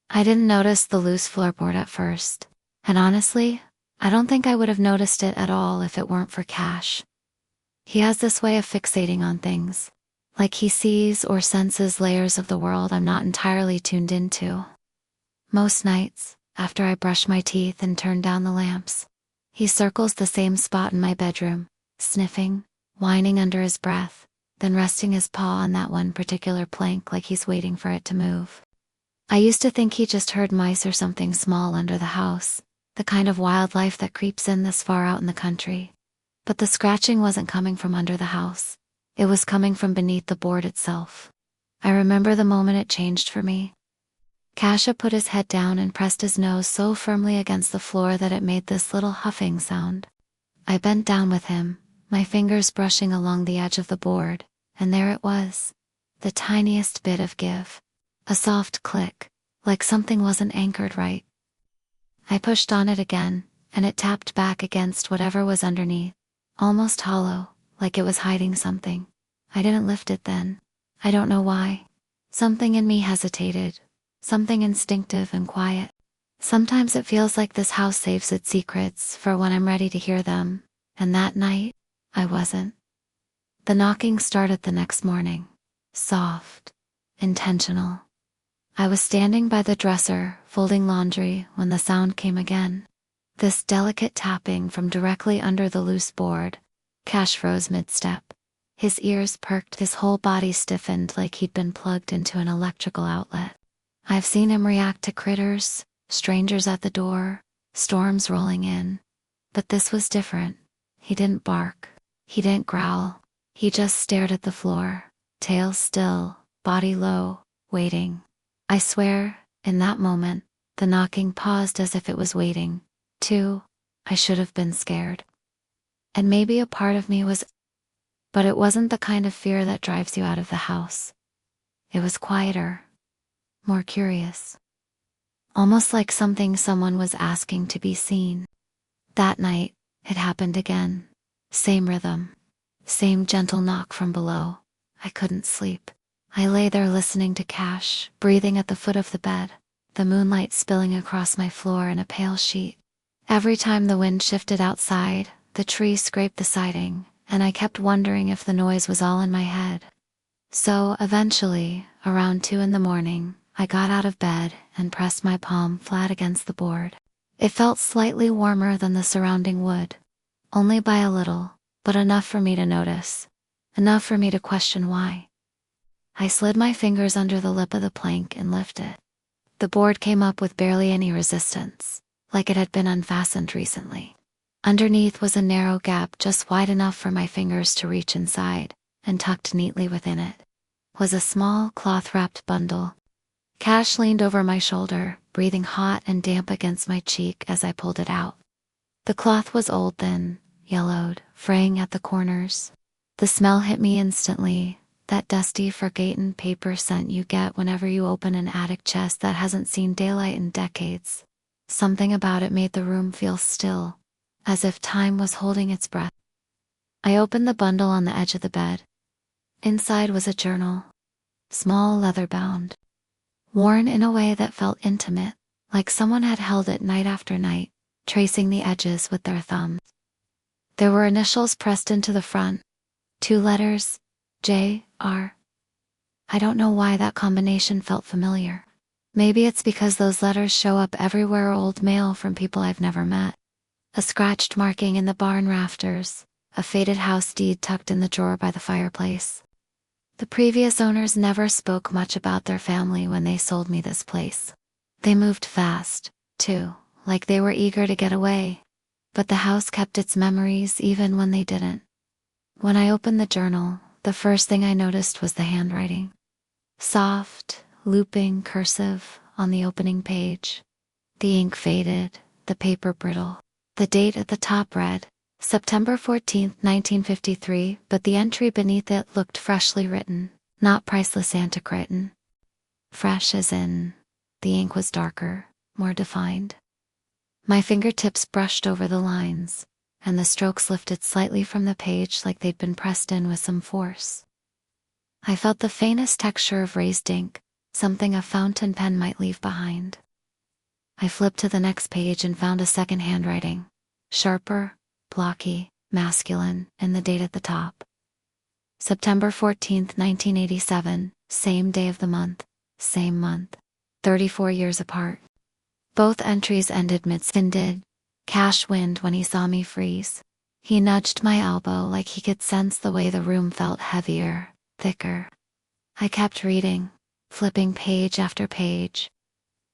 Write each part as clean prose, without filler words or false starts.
I didn't notice the loose floorboard at first, and honestly, I don't think I would have noticed it at all if it weren't for Cash. He has this way of fixating on things, like he sees or senses layers of the world I'm not entirely tuned into. Most nights, after I brush my teeth and turn down the lamps, he circles the same spot in my bedroom, sniffing, whining under his breath, then resting his paw on that one particular plank like he's waiting for it to move. I used to think he just heard mice or something small under the house, the kind of wildlife that creeps in this far out in the country. But the scratching wasn't coming from under the house. It was coming from beneath the board itself. I remember the moment it changed for me. Kasha put his head down and pressed his nose so firmly against the floor that it made this little huffing sound. I bent down with him, my fingers brushing along the edge of the board, and there it was. The tiniest bit of give. A soft click, like something wasn't anchored right. I pushed on it again, and it tapped back against whatever was underneath, almost hollow, like it was hiding something. I didn't lift it then. I don't know why. Something in me hesitated, something instinctive and quiet. Sometimes it feels like this house saves its secrets for when I'm ready to hear them, and that night, I wasn't. The knocking started the next morning. Soft. Intentional. I was standing by the dresser, folding laundry, when the sound came again. This delicate tapping from directly under the loose board. Cash froze mid-step. His ears perked, his whole body stiffened like he'd been plugged into an electrical outlet. I've seen him react to critters, strangers at the door, storms rolling in. But this was different. He didn't bark. He didn't growl. He just stared at the floor, tail still, body low, waiting. I swear, in that moment, the knocking paused as if it was waiting. Too, I should have been scared. And maybe a part of me was, but it wasn't the kind of fear that drives you out of the house. It was quieter, more curious. Almost like something someone was asking to be seen. That night, it happened again. Same rhythm. Same gentle knock from below. I couldn't sleep. I lay there listening to Cash, breathing at the foot of the bed, the moonlight spilling across my floor in a pale sheet. Every time the wind shifted outside, the trees scraped the siding, and I kept wondering if the noise was all in my head. So, eventually, around 2 a.m, I got out of bed and pressed my palm flat against the board. It felt slightly warmer than the surrounding wood. Only by a little, but enough for me to notice. Enough for me to question why. I slid my fingers under the lip of the plank and lifted. The board came up with barely any resistance, like it had been unfastened recently. Underneath was a narrow gap just wide enough for my fingers to reach inside, and tucked neatly within it was a small cloth-wrapped bundle. Cash leaned over my shoulder, breathing hot and damp against my cheek as I pulled it out. The cloth was old then, yellowed, fraying at the corners. The smell hit me instantly. That dusty, forgotten paper scent you get whenever you open an attic chest that hasn't seen daylight in decades. Something about it made the room feel still, as if time was holding its breath. I opened the bundle on the edge of the bed. Inside was a journal, small, leather-bound, worn in a way that felt intimate, like someone had held it night after night, tracing the edges with their thumbs. There were initials pressed into the front, 2 letters, J.R. I don't know why that combination felt familiar. Maybe it's because those letters show up everywhere. Old mail from people I've never met. A scratched marking in the barn rafters, a faded house deed tucked in the drawer by the fireplace. The previous owners never spoke much about their family when they sold me this place. They moved fast, too, like they were eager to get away. But the house kept its memories even when they didn't. When I opened the journal, the first thing I noticed was the handwriting. Soft, looping cursive on the opening page. The ink faded, the paper brittle. The date at the top read, September 14, 1953, but the entry beneath it looked freshly written, not priceless antique written. Fresh as in, the ink was darker, more defined. My fingertips brushed over the lines, and the strokes lifted slightly from the page like they'd been pressed in with some force. I felt the faintest texture of raised ink, something a fountain pen might leave behind. I flipped to the next page and found a second handwriting. Sharper, blocky, masculine, and the date at the top. September 14th, 1987, same day of the month, same month. 34 years apart. Both entries ended mid-sinded. Cash wind when he saw me freeze. He nudged my elbow like he could sense the way the room felt heavier, thicker. I kept reading, flipping page after page.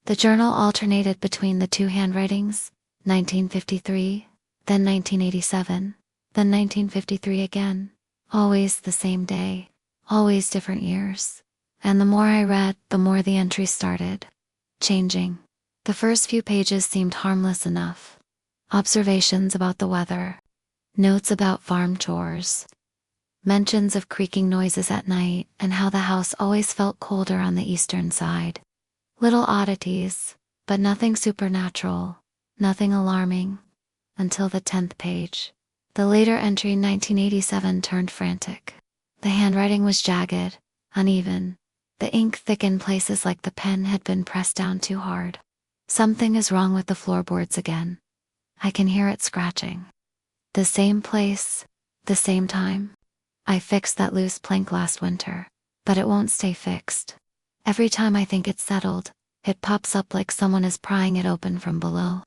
The journal alternated between the two handwritings, 1953, then 1987, then 1953 again. Always the same day, always different years. And the more I read, the more the entries started changing. The first few pages seemed harmless enough. Observations about the weather, notes about farm chores, mentions of creaking noises at night and how the house always felt colder on the eastern side. Little oddities, but nothing supernatural, nothing alarming, until the 10th page. The later entry in 1987 turned frantic. The handwriting was jagged, uneven. The ink thick in places like the pen had been pressed down too hard. Something is wrong with the floorboards again. I can hear it scratching. The same place, the same time. I fixed that loose plank last winter, but it won't stay fixed. Every time I think it's settled, it pops up like someone is prying it open from below.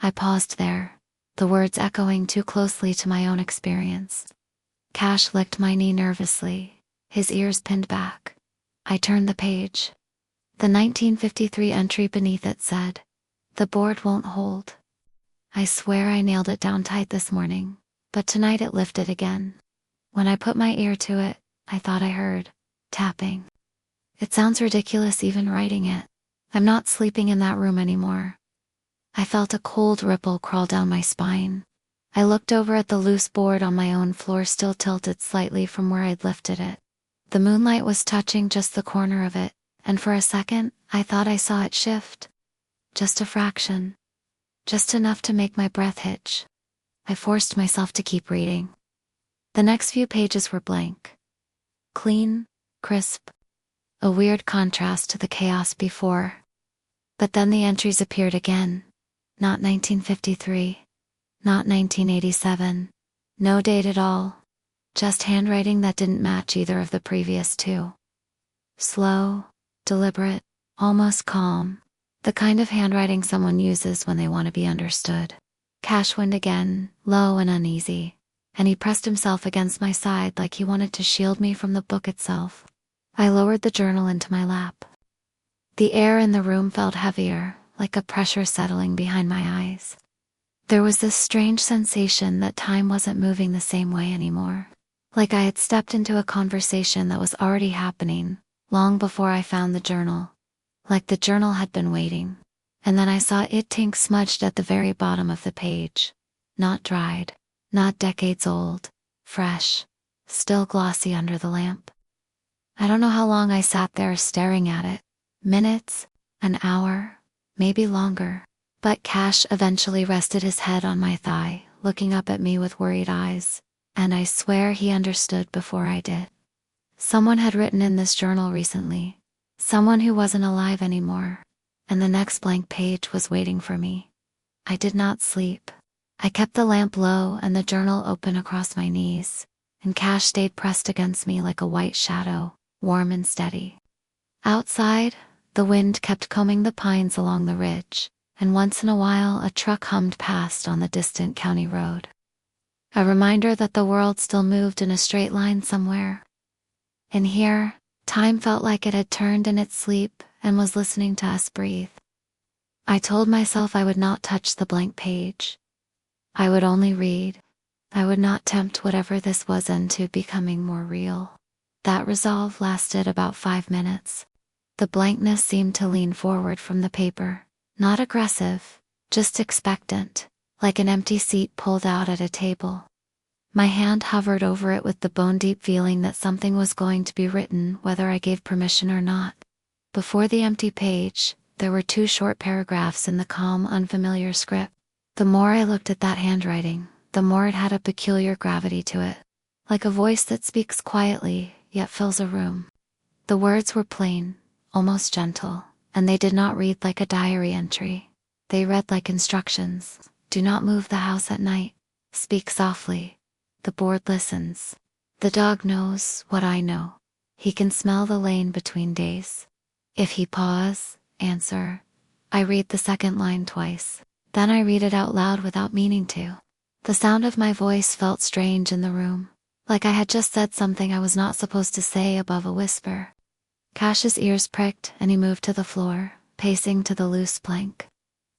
I paused there, the words echoing too closely to my own experience. Cash licked my knee nervously, his ears pinned back. I turned the page. The 1953 entry beneath it said, "The board won't hold." I swear I nailed it down tight this morning, but tonight it lifted again. When I put my ear to it, I thought I heard tapping. It sounds ridiculous even writing it. I'm not sleeping in that room anymore. I felt a cold ripple crawl down my spine. I looked over at the loose board on my own floor, still tilted slightly from where I'd lifted it. The moonlight was touching just the corner of it, and for a second, I thought I saw it shift. Just a fraction. Just enough to make my breath hitch. I forced myself to keep reading. The next few pages were blank. Clean, crisp. A weird contrast to the chaos before. But then the entries appeared again. Not 1953. Not 1987. No date at all. Just handwriting that didn't match either of the previous two. Slow, deliberate, almost calm. The kind of handwriting someone uses when they want to be understood. Cash wind again, low and uneasy, and he pressed himself against my side like he wanted to shield me from the book itself. I lowered the journal into my lap. The air in the room felt heavier, like a pressure settling behind my eyes. There was this strange sensation that time wasn't moving the same way anymore. Like I had stepped into a conversation that was already happening, long before I found the journal. Like the journal had been waiting. And then I saw it ink smudged at the very bottom of the page. Not dried, not decades old, fresh, still glossy under the lamp. I don't know how long I sat there staring at it. Minutes, an hour, maybe longer. But Cash eventually rested his head on my thigh, looking up at me with worried eyes, and I swear he understood before I did. Someone had written in this journal recently. Someone who wasn't alive anymore. And the next blank page was waiting for me. I did not sleep. I kept the lamp low and the journal open across my knees, and Cash stayed pressed against me like a white shadow, warm and steady. Outside, the wind kept combing the pines along the ridge, and once in a while a truck hummed past on the distant county road. A reminder that the world still moved in a straight line somewhere. In here, time felt like it had turned in its sleep and was listening to us breathe. I told myself I would not touch the blank page. I would only read. I would not tempt whatever this was into becoming more real. That resolve lasted about 5 minutes. The blankness seemed to lean forward from the paper, not aggressive, just expectant, like an empty seat pulled out at a table. My hand hovered over it with the bone-deep feeling that something was going to be written whether I gave permission or not. Before the empty page, there were 2 short paragraphs in the calm, unfamiliar script. The more I looked at that handwriting, the more it had a peculiar gravity to it, like a voice that speaks quietly, yet fills a room. The words were plain, almost gentle, and they did not read like a diary entry. They read like instructions. Do not move the house at night. Speak softly. The board listens. The dog knows what I know. He can smell the lane between days. If he paws, answer. I read the second line twice. Then I read it out loud without meaning to. The sound of my voice felt strange in the room, like I had just said something I was not supposed to say above a whisper. Cash's ears pricked and he moved to the floor, pacing to the loose plank.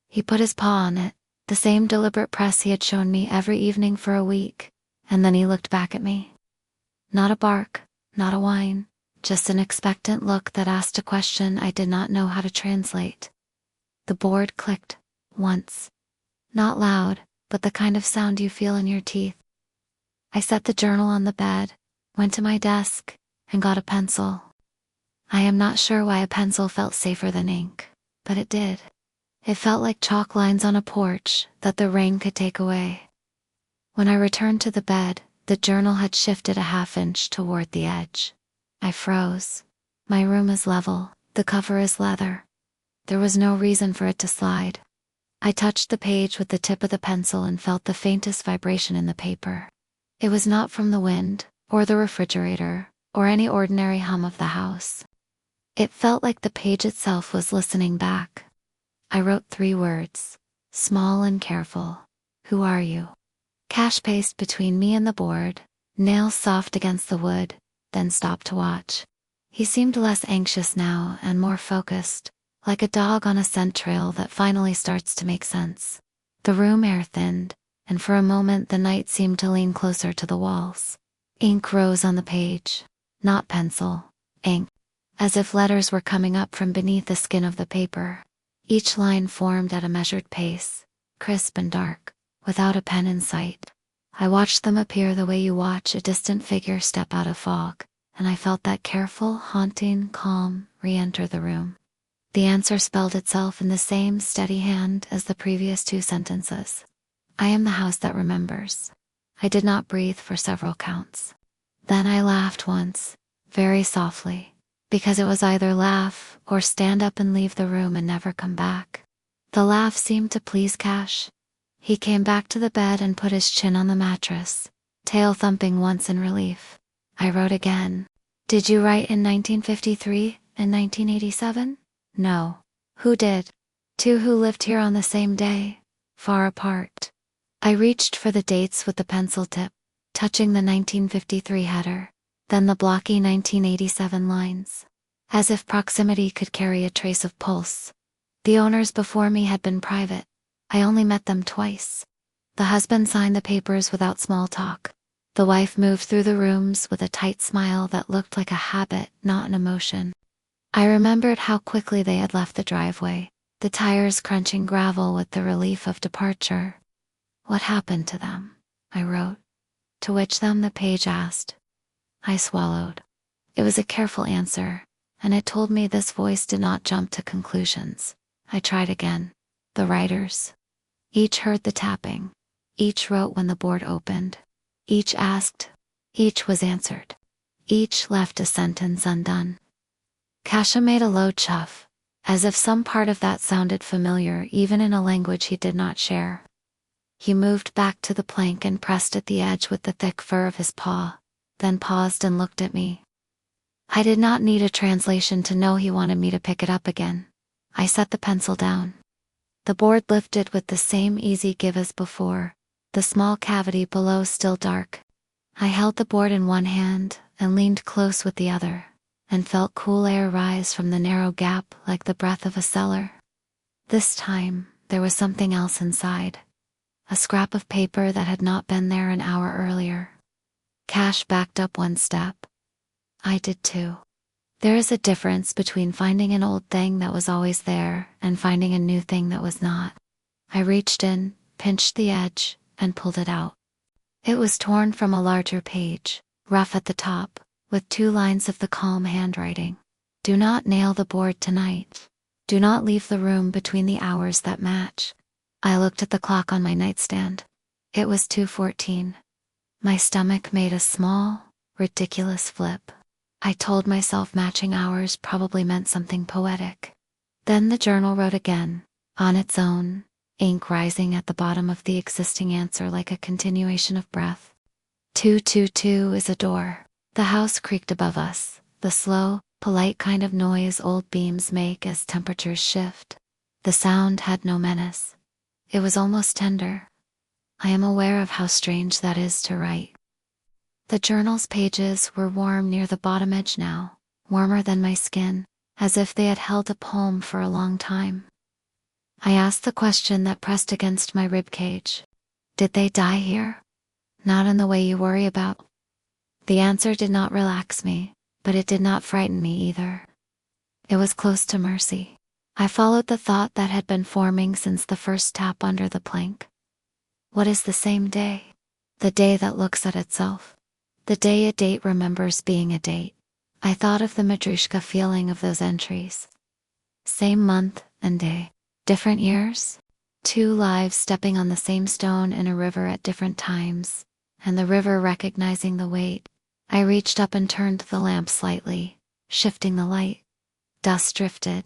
He put his paw on it, the same deliberate press he had shown me every evening for a week, and then he looked back at me. Not a bark, not a whine, just an expectant look that asked a question I did not know how to translate. The board clicked, once. Not loud, but the kind of sound you feel in your teeth. I set the journal on the bed, went to my desk, and got a pencil. I am not sure why a pencil felt safer than ink, but it did. It felt like chalk lines on a porch that the rain could take away. When I returned to the bed, the journal had shifted a half-inch toward the edge. I froze. My room is level, the cover is leather. There was no reason for it to slide. I touched the page with the tip of the pencil and felt the faintest vibration in the paper. It was not from the wind, or the refrigerator, or any ordinary hum of the house. It felt like the page itself was listening back. I wrote 3 words, small and careful. Who are you? Cash paced between me and the board, nails soft against the wood, then stopped to watch. He seemed less anxious now and more focused, like a dog on a scent trail that finally starts to make sense. The room air thinned, and for a moment the night seemed to lean closer to the walls. Ink rose on the page. Not pencil, ink. As if letters were coming up from beneath the skin of the paper. Each line formed at a measured pace, crisp and dark, without a pen in sight. I watched them appear the way you watch a distant figure step out of fog, and I felt that careful, haunting calm re-enter the room. The answer spelled itself in the same steady hand as the previous 2 sentences. I am the house that remembers. I did not breathe for several counts. Then I laughed once, very softly, because it was either laugh or stand up and leave the room and never come back. The laugh seemed to please Cash. He came back to the bed and put his chin on the mattress, tail thumping once in relief. I wrote again. Did you write in 1953 and 1987? No. Who did? 2 who lived here on the same day, far apart. I reached for the dates with the pencil tip, touching the 1953 header, then the blocky 1987 lines. As if proximity could carry a trace of pulse. The owners before me had been private. I only met them twice. The husband signed the papers without small talk. The wife moved through the rooms with a tight smile that looked like a habit, not an emotion. I remembered how quickly they had left the driveway, the tires crunching gravel with the relief of departure. What happened to them? I wrote. To which them the page asked. I swallowed. It was a careful answer, and it told me this voice did not jump to conclusions. I tried again. The writers. Each heard the tapping. Each wrote when the board opened. Each asked. Each was answered. Each left a sentence undone. Kasha made a low chuff, as if some part of that sounded familiar even in a language he did not share. He moved back to the plank and pressed at the edge with the thick fur of his paw, then paused and looked at me. I did not need a translation to know he wanted me to pick it up again. I set the pencil down. The board lifted with the same easy give as before, the small cavity below still dark. I held the board in one hand and leaned close with the other, and felt cool air rise from the narrow gap like the breath of a cellar. This time, there was something else inside. A scrap of paper that had not been there an hour earlier. Cash backed up one step. I did too. There is a difference between finding an old thing that was always there and finding a new thing that was not. I reached in, pinched the edge, and pulled it out. It was torn from a larger page, rough at the top, with 2 lines of the calm handwriting. Do not nail the board tonight. Do not leave the room between the hours that match. I looked at the clock on my nightstand. It was 2:14. My stomach made a small, ridiculous flip. I told myself matching hours probably meant something poetic. Then the journal wrote again, on its own, ink rising at the bottom of the existing answer like a continuation of breath. 222 is a door. The house creaked above us, the slow, polite kind of noise old beams make as temperatures shift. The sound had no menace. It was almost tender. I am aware of how strange that is to write. The journal's pages were warm near the bottom edge now, warmer than my skin, as if they had held a poem for a long time. I asked the question that pressed against my ribcage. Did they die here? Not in the way you worry about. The answer did not relax me, but it did not frighten me either. It was close to mercy. I followed the thought that had been forming since the first tap under the plank. What is the same day? The day that looks at itself. The day a date remembers being a date. I thought of the Madrushka feeling of those entries. Same month and day. Different years? 2 lives stepping on the same stone in a river at different times, and the river recognizing the weight. I reached up and turned the lamp slightly, shifting the light. Dust drifted.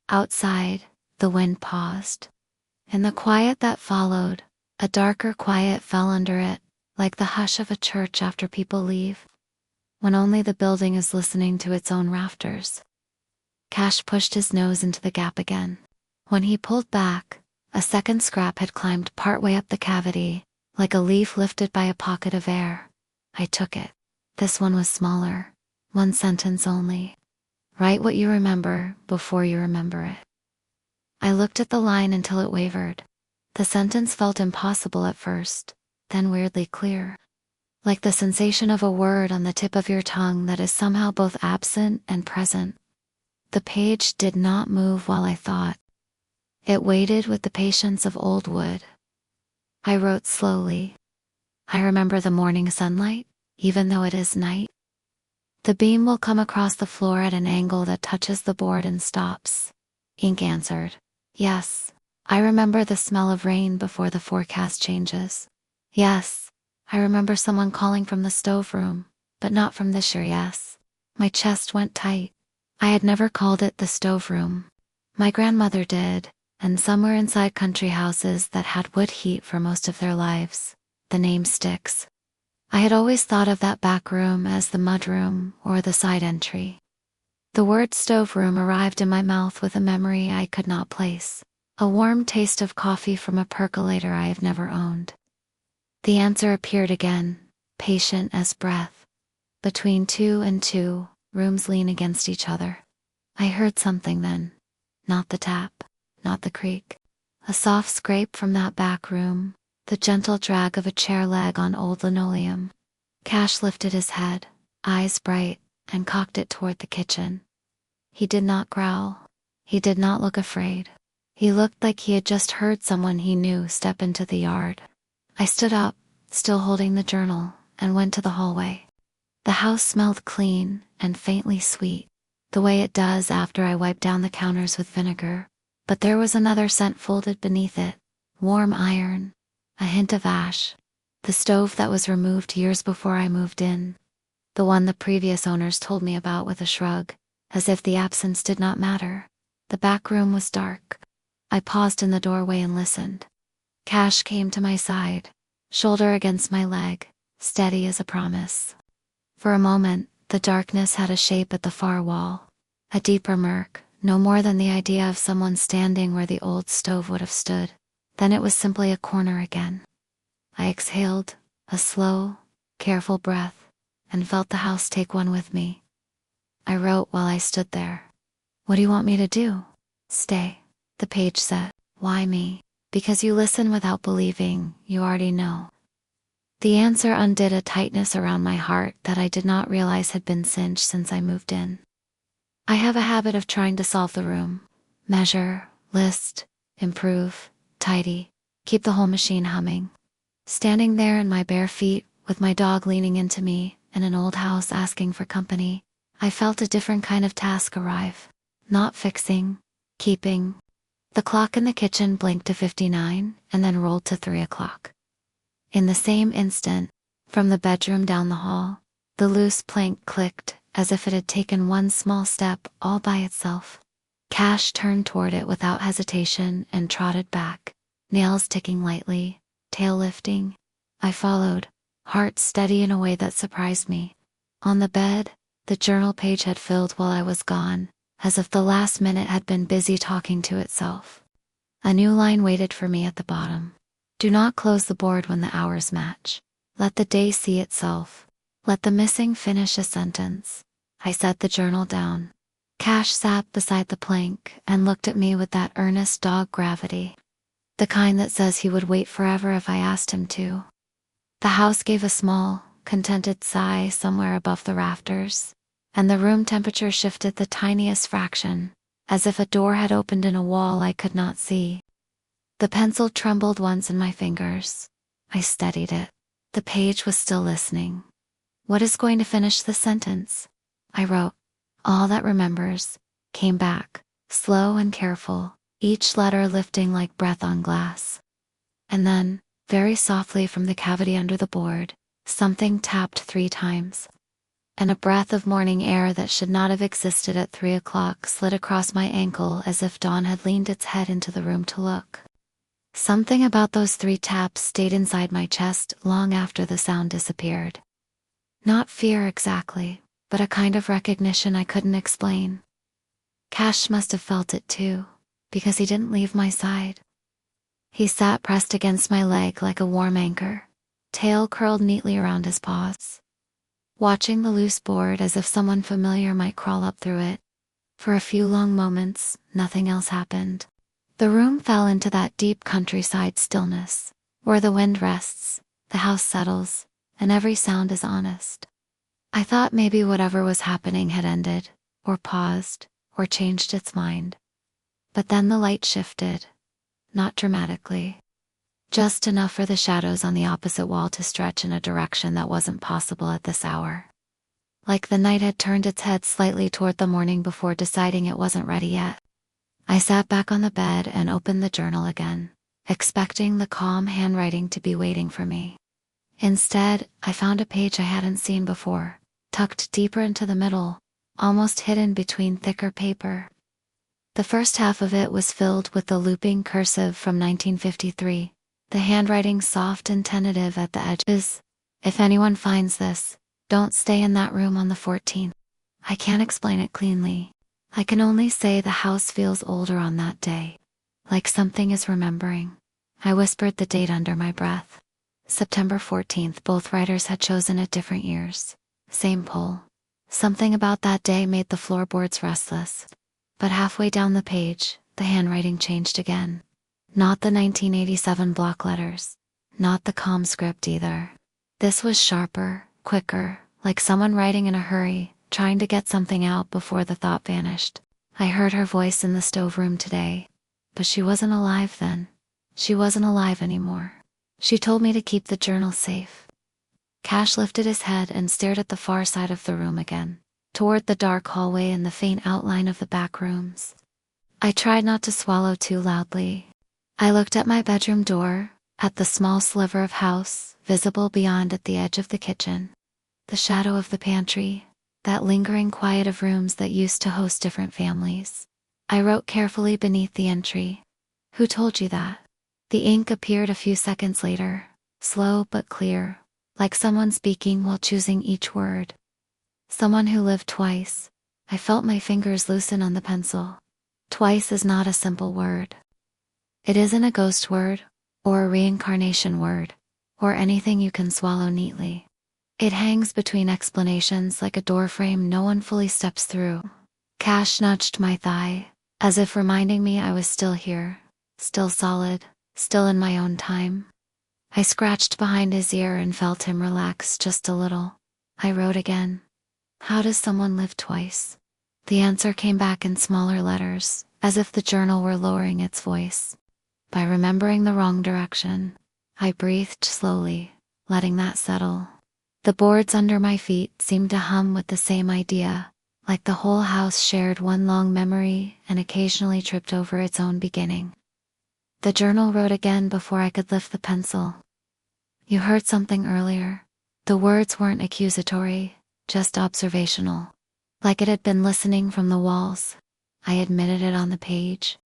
Outside, the wind paused. In the quiet that followed, a darker quiet fell under it, like the hush of a church after people leave, when only the building is listening to its own rafters. Cash pushed his nose into the gap again. When he pulled back, a second scrap had climbed partway up the cavity, like a leaf lifted by a pocket of air. I took it. This one was smaller. 1 sentence only. Write what you remember before you remember it. I looked at the line until it wavered. The sentence felt impossible at first, then weirdly clear. Like the sensation of a word on the tip of your tongue that is somehow both absent and present. The page did not move while I thought. It waited with the patience of old wood. I wrote slowly. I remember the morning sunlight, even though it is night. The beam will come across the floor at an angle that touches the board and stops. Ink answered. Yes. I remember the smell of rain before the forecast changes. Yes. I remember someone calling from the stove room, but not from this year. Yes. My chest went tight. I had never called it the stove room. My grandmother did, and somewhere inside country houses that had wood heat for most of their lives, the name sticks. I had always thought of that back room as the mudroom or the side entry. The word stove room arrived in my mouth with a memory I could not place, a warm taste of coffee from a percolator I have never owned. The answer appeared again, patient as breath. Between 2 and 2, rooms lean against each other. I heard something then. Not the tap, not the creak. A soft scrape from that back room, the gentle drag of a chair leg on old linoleum. Cash lifted his head, eyes bright, and cocked it toward the kitchen. He did not growl. He did not look afraid. He looked like he had just heard someone he knew step into the yard. I stood up, still holding the journal, and went to the hallway. The house smelled clean and faintly sweet, the way it does after I wipe down the counters with vinegar, but there was another scent folded beneath it, warm iron, a hint of ash, the stove that was removed years before I moved in, the one the previous owners told me about with a shrug, as if the absence did not matter. The back room was dark. I paused in the doorway and listened. Cash came to my side, shoulder against my leg, steady as a promise. For a moment, the darkness had a shape at the far wall, a deeper murk, no more than the idea of someone standing where the old stove would have stood. Then it was simply a corner again. I exhaled, a slow, careful breath, and felt the house take one with me. I wrote while I stood there. What do you want me to do? Stay, the page said. Why me? Because you listen without believing, you already know. The answer undid a tightness around my heart that I did not realize had been cinched since I moved in. I have a habit of trying to solve the room. Measure, list, improve, tidy, keep the whole machine humming. Standing there in my bare feet, with my dog leaning into me, in an old house asking for company, I felt a different kind of task arrive. Not fixing, keeping. The clock in the kitchen blinked to 59 and then rolled to 3 o'clock. In the same instant, from the bedroom down the hall, the loose plank clicked as if it had taken one small step all by itself. Cash turned toward it without hesitation and trotted back, nails ticking lightly, tail lifting. I followed, heart steady in a way that surprised me. On the bed, the journal page had filled while I was gone, as if the last minute had been busy talking to itself. A new line waited for me at the bottom. Do not close the board when the hours match. Let the day see itself. Let the missing finish a sentence. I set the journal down. Cash sat beside the plank and looked at me with that earnest dog gravity. The kind that says he would wait forever if I asked him to. The house gave a small, contented sigh somewhere above the rafters, and the room temperature shifted the tiniest fraction, as if a door had opened in a wall I could not see. The pencil trembled once in my fingers. I steadied it. The page was still listening. What is going to finish the sentence? I wrote. All that remembers came back, slow and careful, each letter lifting like breath on glass. And then, very softly from the cavity under the board, something tapped 3 times. And a breath of morning air that should not have existed at 3 o'clock slid across my ankle as if dawn had leaned its head into the room to look. Something about those 3 taps stayed inside my chest long after the sound disappeared. Not fear exactly, but a kind of recognition I couldn't explain. Cash must have felt it too, because he didn't leave my side. He sat pressed against my leg like a warm anchor, tail curled neatly around his paws, watching the loose board as if someone familiar might crawl up through it. For a few long moments, nothing else happened. The room fell into that deep countryside stillness, where the wind rests, the house settles, and every sound is honest. I thought maybe whatever was happening had ended, or paused, or changed its mind. But then the light shifted. Not dramatically. Just enough for the shadows on the opposite wall to stretch in a direction that wasn't possible at this hour. Like the night had turned its head slightly toward the morning before deciding it wasn't ready yet. I sat back on the bed and opened the journal again, expecting the calm handwriting to be waiting for me. Instead, I found a page I hadn't seen before, tucked deeper into the middle, almost hidden between thicker paper. The first half of it was filled with the looping cursive from 1953, the handwriting soft and tentative at the edges. If anyone finds this, don't stay in that room on the 14th. I can't explain it cleanly. I can only say the house feels older on that day, like something is remembering. I whispered the date under my breath. September 14th. Both writers had chosen at different years. Same poll. Something about that day made the floorboards restless. But halfway down the page, the handwriting changed again. Not the 1987 block letters. Not the calm script either. This was sharper, quicker, like someone writing in a hurry, trying to get something out before the thought vanished. I heard her voice in the stoveroom today. But she wasn't alive then. She wasn't alive anymore. She told me to keep the journal safe. Cash lifted his head and stared at the far side of the room again, toward the dark hallway and the faint outline of the back rooms. I tried not to swallow too loudly. I looked at my bedroom door, at the small sliver of house, visible beyond at the edge of the kitchen, the shadow of the pantry, that lingering quiet of rooms that used to host different families. I wrote carefully beneath the entry. Who told you that? The ink appeared a few seconds later, slow but clear, like someone speaking while choosing each word. Someone who lived twice. I felt my fingers loosen on the pencil. Twice is not a simple word. It isn't a ghost word, or a reincarnation word, or anything you can swallow neatly. It hangs between explanations like a doorframe no one fully steps through. Cash nudged my thigh, as if reminding me I was still here, still solid, still in my own time. I scratched behind his ear and felt him relax just a little. I wrote again. How does someone live twice? The answer came back in smaller letters, as if the journal were lowering its voice. By remembering the wrong direction. I breathed slowly, letting that settle. The boards under my feet seemed to hum with the same idea, like the whole house shared one long memory and occasionally tripped over its own beginning. The journal wrote again before I could lift the pencil. You heard something earlier. The words weren't accusatory, just observational. like it had been listening from the walls. I admitted it on the page.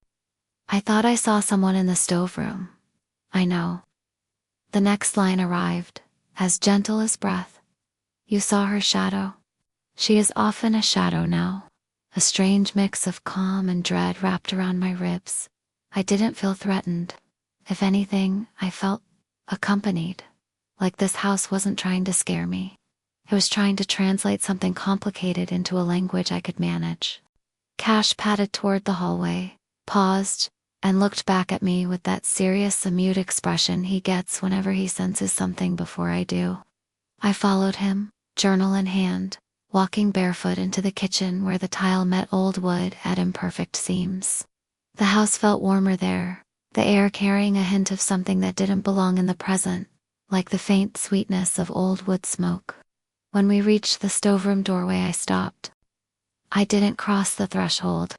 I thought I saw someone in the stove room. I know. The next line arrived, as gentle as breath. You saw her shadow. She is often a shadow now. A strange mix of calm and dread wrapped around my ribs. I didn't feel threatened. If anything, I felt accompanied. Like this house wasn't trying to scare me. It was trying to translate something complicated into a language I could manage. Cash padded toward the hallway, paused, and looked back at me with that serious, mute expression he gets whenever he senses something before I do. I followed him, journal in hand, walking barefoot into the kitchen where the tile met old wood at imperfect seams. The house felt warmer there, the air carrying a hint of something that didn't belong in the present, like the faint sweetness of old wood smoke. When we reached the stoveroom doorway, I stopped. I didn't cross the threshold.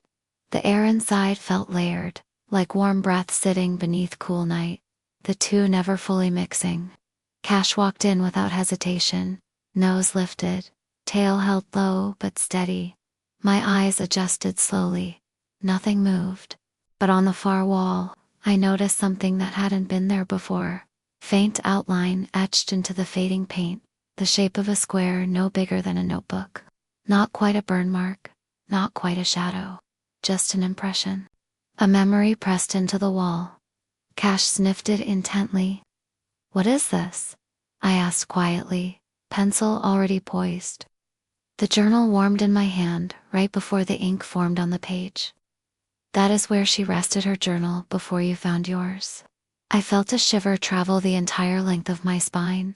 The air inside felt layered, like warm breath sitting beneath cool night, the two never fully mixing. Cash walked in without hesitation, nose lifted, tail held low but steady. My eyes adjusted slowly. Nothing moved. But on the far wall, I noticed something that hadn't been there before. Faint outline etched into the fading paint, the shape of a square no bigger than a notebook. Not quite a burn mark, not quite a shadow, just an impression. A memory pressed into the wall. Cash sniffed it intently. What is this? I asked quietly, pencil already poised. The journal warmed in my hand right before the ink formed on the page. That is where she rested her journal before you found yours. I felt a shiver travel the entire length of my spine.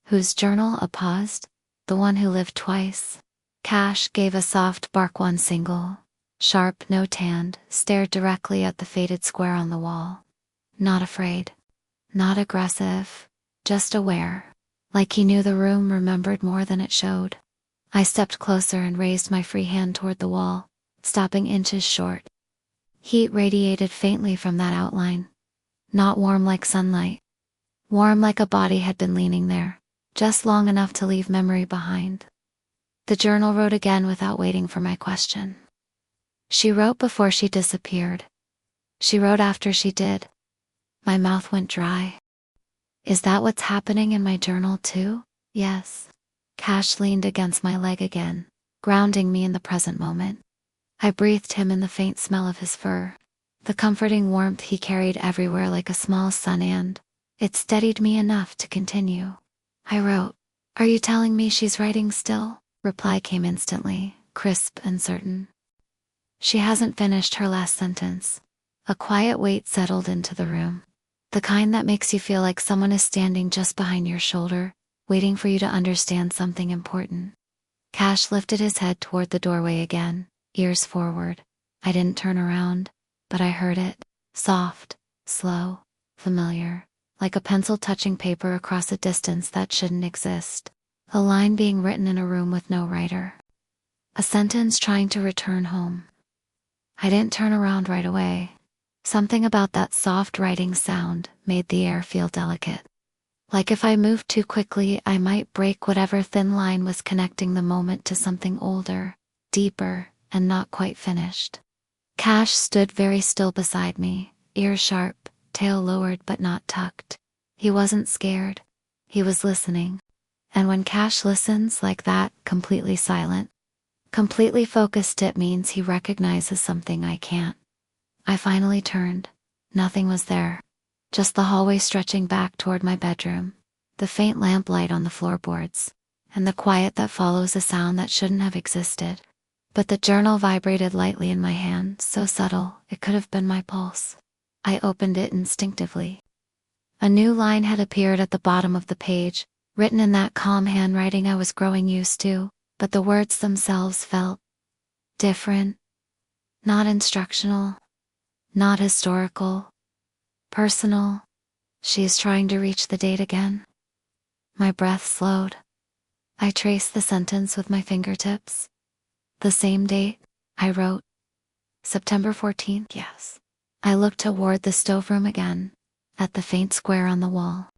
Whose journal? I paused. The one who lived twice. Cash gave a soft bark. One single, sharp, no tanned, stared directly at the faded square on the wall. Not afraid. Not aggressive. Just aware. Like he knew the room, remembered more than it showed. I stepped closer and raised my free hand toward the wall, stopping inches short. Heat radiated faintly from that outline. Not warm like sunlight. Warm like a body had been leaning there, just long enough to leave memory behind. The journal wrote again without waiting for my question. She wrote before she disappeared. She wrote after she did. My mouth went dry. Is that what's happening in my journal too? Yes. Cash leaned against my leg again, grounding me in the present moment. I breathed him in the faint smell of his fur, the comforting warmth he carried everywhere like a small sun, and it steadied me enough to continue. I wrote, "Are you telling me she's writing still?" Reply came instantly, crisp and certain. She hasn't finished her last sentence. A quiet weight settled into the room. The kind that makes you feel like someone is standing just behind your shoulder, waiting for you to understand something important. Cash lifted his head toward the doorway again, ears forward. I didn't turn around, but I heard it. Soft, slow, familiar, like a pencil touching paper across a distance that shouldn't exist. A line being written in a room with no writer. A sentence trying to return home. I didn't turn around right away. Something about that soft writing sound made the air feel delicate. Like if I moved too quickly, I might break whatever thin line was connecting the moment to something older, deeper, and not quite finished. Cash stood very still beside me, ears sharp, tail lowered but not tucked. He wasn't scared. He was listening. And when Cash listens like that, completely silent, completely focused, it means he recognizes something I can't. I finally turned. Nothing was there. Just the hallway stretching back toward my bedroom, the faint lamplight on the floorboards, and the quiet that follows a sound that shouldn't have existed. But the journal vibrated lightly in my hand, so subtle, it could have been my pulse. I opened it instinctively. A new line had appeared at the bottom of the page, written in that calm handwriting I was growing used to, but the words themselves felt different. Not instructional. Not historical. Personal. She is trying to reach the date again. My breath slowed. I traced the sentence with my fingertips. The same date, I wrote. September 14th, yes. I looked toward the stoveroom again, at the faint square on the wall.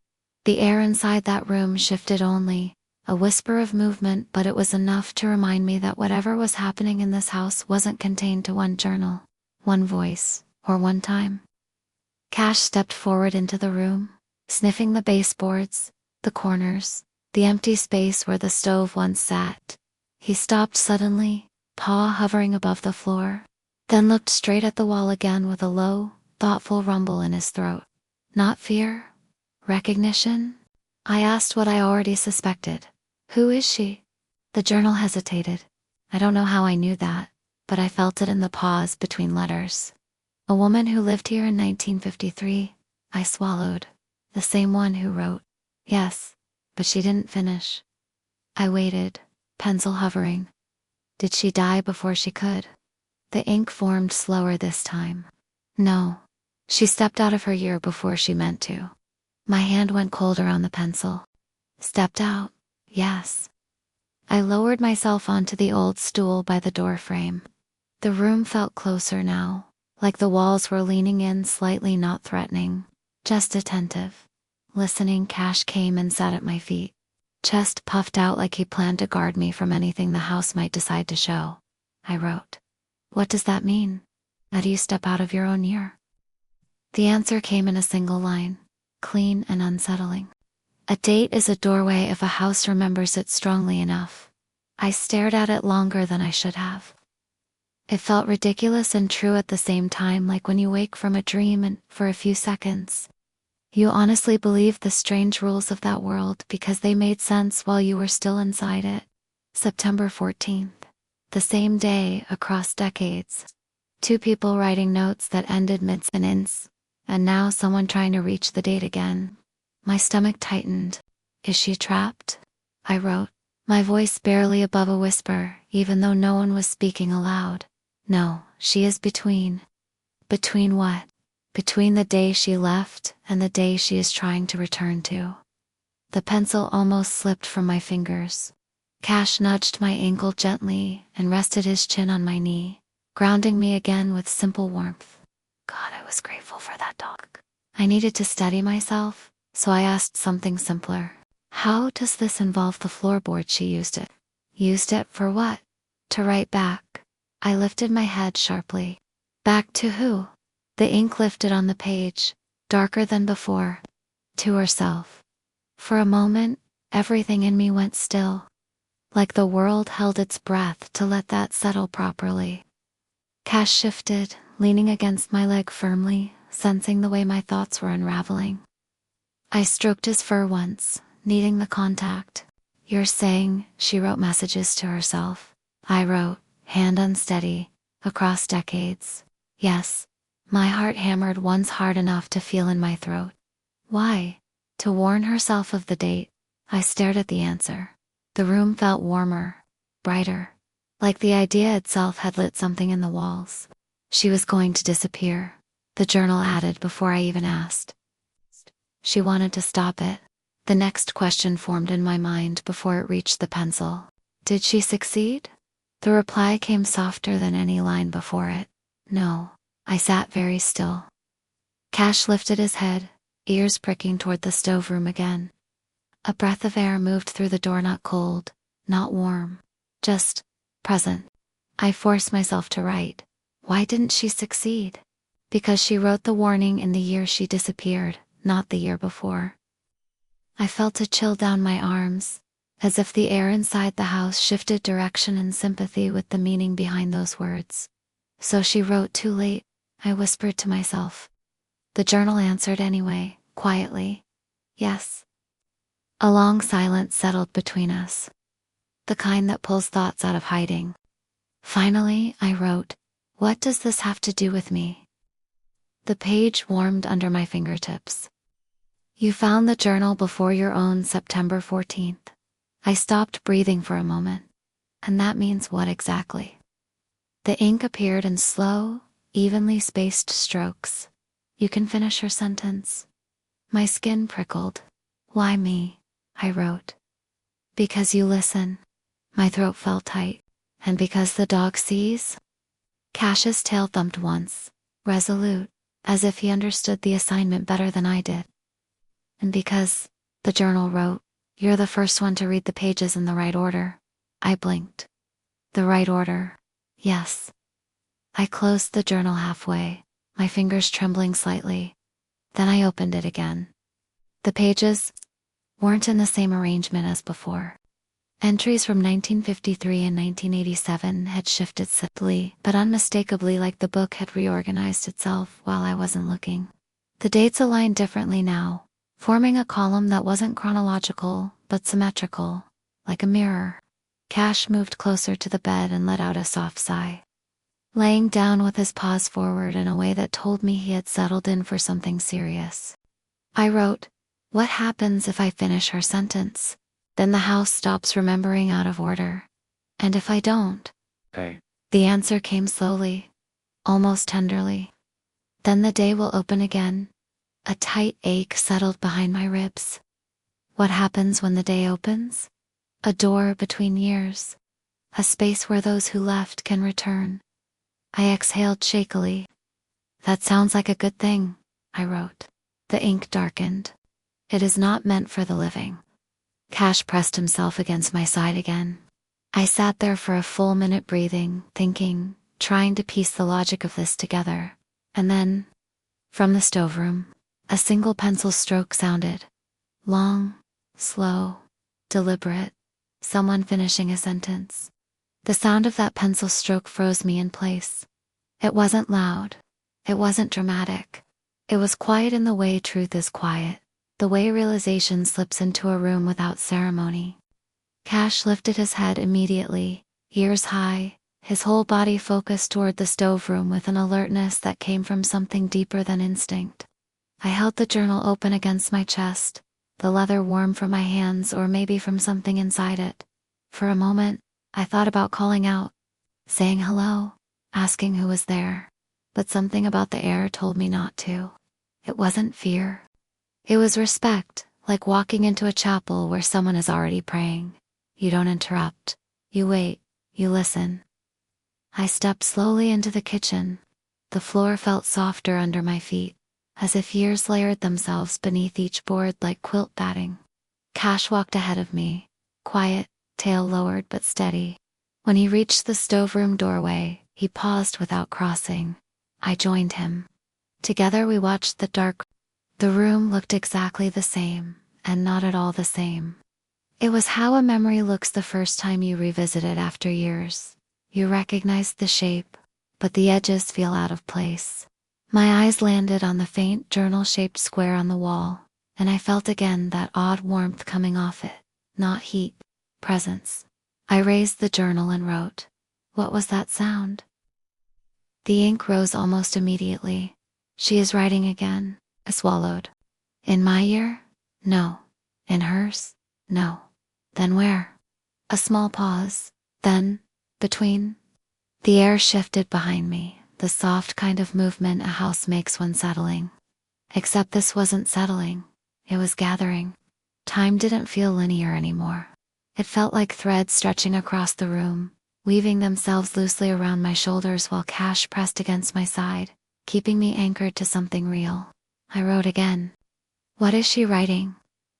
The air inside that room shifted only, A whisper of movement, but it was enough to remind me that whatever was happening in this house wasn't contained to one journal, one voice, or one time. Cash stepped forward into the room, sniffing the baseboards, the corners, the empty space where the stove once sat. He stopped suddenly, paw hovering above the floor, then looked straight at the wall again with a low, thoughtful rumble in his throat. Not fear? Recognition? I asked what I already suspected. Who is she? The journal hesitated. I don't know how I knew that, but I felt it in the pause between letters. A woman who lived here in 1953, I swallowed. The same one who wrote. Yes, but she didn't finish. I waited, pencil hovering. Did she die before she could? The ink formed slower this time. No. She stepped out of her year before she meant to. My hand went colder on the pencil. Stepped out? Yes. I lowered myself onto the old stool by the door frame. The room felt closer now, like the walls were leaning in slightly, not threatening, just attentive. Listening, Cash came and sat at my feet. Chest puffed out like he planned to guard me from anything the house might decide to show. I wrote. What does that mean? How do you step out of your own year? The answer came in a single line, clean and unsettling. A date is a doorway if a house remembers it strongly enough. I stared at it longer than I should have. It felt ridiculous and true at the same time, like when you wake from a dream and, for a few seconds, you honestly believe the strange rules of that world because they made sense while you were still inside it. September 14th. The same day, across decades. Two people writing notes that ended mid-sentence, and now someone trying to reach the date again. My stomach tightened. Is she trapped? I wrote, my voice barely above a whisper, even though no one was speaking aloud. No, she is between. Between what? Between the day she left and the day she is trying to return to. The pencil almost slipped from my fingers. Cash nudged my ankle gently and rested his chin on my knee, grounding me again with simple warmth. God, I was grateful for that dog. I needed to steady myself, so I asked something simpler. How does this involve the floorboard she used it? Used it for what? To write back. I lifted my head sharply. Back to who? The ink lifted on the page, darker than before. To herself. For a moment, everything in me went still. Like the world held its breath to let that settle properly. Cash shifted, leaning against my leg firmly, sensing the way my thoughts were unraveling. I stroked his fur once, needing the contact. You're saying, she wrote messages to herself. I wrote, hand unsteady, across decades. Yes. My heart hammered once hard enough to feel in my throat. Why? To warn herself of the date. I stared at the answer. The room felt warmer, brighter, like the idea itself had lit something in the walls. She was going to disappear, the journal added before I even asked. She wanted to stop it. The next question formed in my mind before it reached the pencil. Did she succeed? The reply came softer than any line before it. No. I sat very still. Cash lifted his head, ears pricking toward the stove room again. A breath of air moved through the door, not cold, not warm, just present. I forced myself to write. Why didn't she succeed? Because she wrote the warning in the year she disappeared, not the year before. I felt a chill down my arms, as if the air inside the house shifted direction in sympathy with the meaning behind those words. So she wrote too late, I whispered to myself. The journal answered anyway, quietly. Yes. A long silence settled between us. The kind that pulls thoughts out of hiding. Finally, I wrote, what does this have to do with me? The page warmed under my fingertips. You found the journal before your own September 14th. I stopped breathing for a moment. And that means what exactly? The ink appeared in slow, evenly spaced strokes. You can finish your sentence. My skin prickled. Why me? I wrote. Because you listen. My throat felt tight. And because the dog sees? Cash's tail thumped once, resolute, as if he understood the assignment better than I did. And because, the journal wrote, You're the first one to read the pages in the right order. I blinked. The right order. Yes. I closed the journal halfway, my fingers trembling slightly. Then I opened it again. The pages weren't in the same arrangement as before. Entries from 1953 and 1987 had shifted subtly, but unmistakably, like the book had reorganized itself while I wasn't looking. The dates aligned differently now, forming a column that wasn't chronological, but symmetrical, like a mirror. Cash moved closer to the bed and let out a soft sigh, laying down with his paws forward in a way that told me he had settled in for something serious. I wrote, "What happens if I finish her sentence? Then the house stops remembering out of order. And if I don't?" Hey. The answer came slowly, almost tenderly. "Then the day will open again." A tight ache settled behind my ribs. What happens when the day opens? A door between years. A space where those who left can return. I exhaled shakily. "That sounds like a good thing," I wrote. The ink darkened. "It is not meant for the living." Cash pressed himself against my side again. I sat there for a full minute breathing, thinking, trying to piece the logic of this together. And then, from the stoveroom, a single pencil stroke sounded. Long, slow, deliberate, someone finishing a sentence. The sound of that pencil stroke froze me in place. It wasn't loud. It wasn't dramatic. It was quiet in the way truth is quiet, the way realization slips into a room without ceremony. Cash lifted his head immediately, ears high, his whole body focused toward the stoveroom with an alertness that came from something deeper than instinct. I held the journal open against my chest, the leather warm from my hands or maybe from something inside it. For a moment, I thought about calling out, saying hello, asking who was there. But something about the air told me not to. It wasn't fear. It was respect, like walking into a chapel where someone is already praying. You don't interrupt. You wait. You listen. I stepped slowly into the kitchen. The floor felt softer under my feet, as if years layered themselves beneath each board like quilt batting. Cash walked ahead of me, quiet, tail lowered but steady. When he reached the stoveroom doorway, he paused without crossing. I joined him. Together we watched the dark. The room looked exactly the same, and not at all the same. It was how a memory looks the first time you revisit it after years. You recognize the shape, but the edges feel out of place. My eyes landed on the faint journal-shaped square on the wall, and I felt again that odd warmth coming off it. Not heat, presence. I raised the journal and wrote, "What was that sound?" The ink rose almost immediately. "She is writing again," I swallowed. "In my year? No. In hers? No. Then where?" A small pause. Then, between. The air shifted behind me, the soft kind of movement a house makes when settling. Except this wasn't settling. It was gathering. Time didn't feel linear anymore. It felt like threads stretching across the room, weaving themselves loosely around my shoulders while Cash pressed against my side, keeping me anchored to something real. I wrote again. "What is she writing?"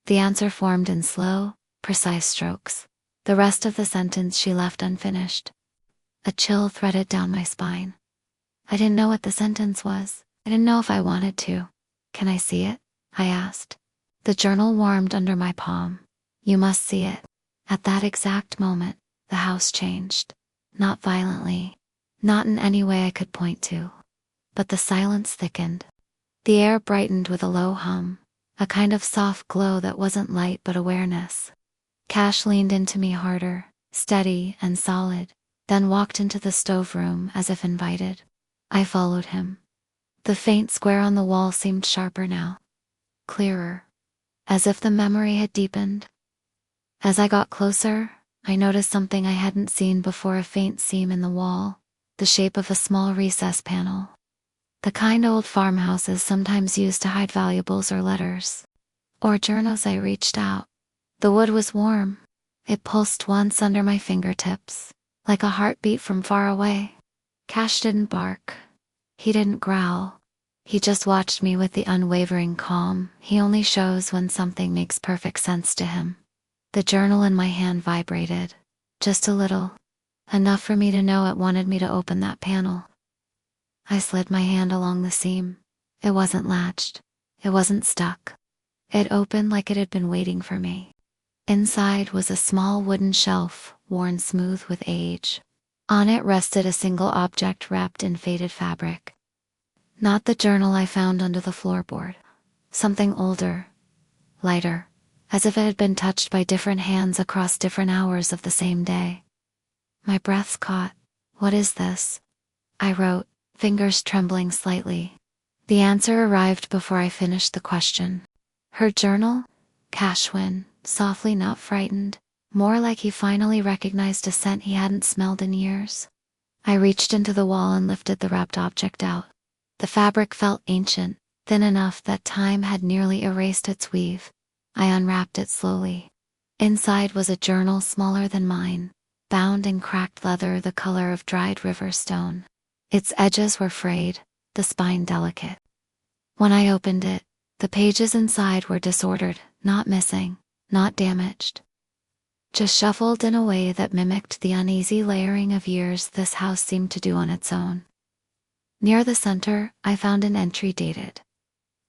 The answer formed in slow, precise strokes. The rest of the sentence she left unfinished. A chill threaded down my spine. I didn't know what the sentence was. I didn't know if I wanted to. "Can I see it?" I asked. The journal warmed under my palm. "You must see it." At that exact moment, the house changed. Not violently. Not in any way I could point to. But the silence thickened. The air brightened with a low hum, a kind of soft glow that wasn't light but awareness. Cash leaned into me harder, steady and solid, then walked into the stoveroom as if invited. I followed him. The faint square on the wall seemed sharper now, clearer, as if the memory had deepened. As I got closer, I noticed something I hadn't seen before: a faint seam in the wall, the shape of a small recess panel. The kind old farmhouses sometimes used to hide valuables or letters. Or journals. I reached out. The wood was warm. It pulsed once under my fingertips, like a heartbeat from far away. Cash didn't bark. He didn't growl. He just watched me with the unwavering calm he only shows when something makes perfect sense to him. The journal in my hand vibrated. Just a little. Enough for me to know it wanted me to open that panel. I slid my hand along the seam. It wasn't latched. It wasn't stuck. It opened like it had been waiting for me. Inside was a small wooden shelf, worn smooth with age. On it rested a single object wrapped in faded fabric. Not the journal I found under the floorboard. Something older, lighter, as if it had been touched by different hands across different hours of the same day. My breath caught. What is this? I wrote, fingers trembling slightly. The answer arrived before I finished the question. Her journal? Cashwin, softly, not frightened, more like he finally recognized a scent he hadn't smelled in years. I reached into the wall and lifted the wrapped object out. The fabric felt ancient, thin enough that time had nearly erased its weave. I unwrapped it slowly. Inside was a journal smaller than mine, bound in cracked leather the color of dried river stone. Its edges were frayed, the spine delicate. When I opened it, the pages inside were disordered, not missing, not damaged. Just shuffled in a way that mimicked the uneasy layering of years this house seemed to do on its own. Near the center, I found an entry dated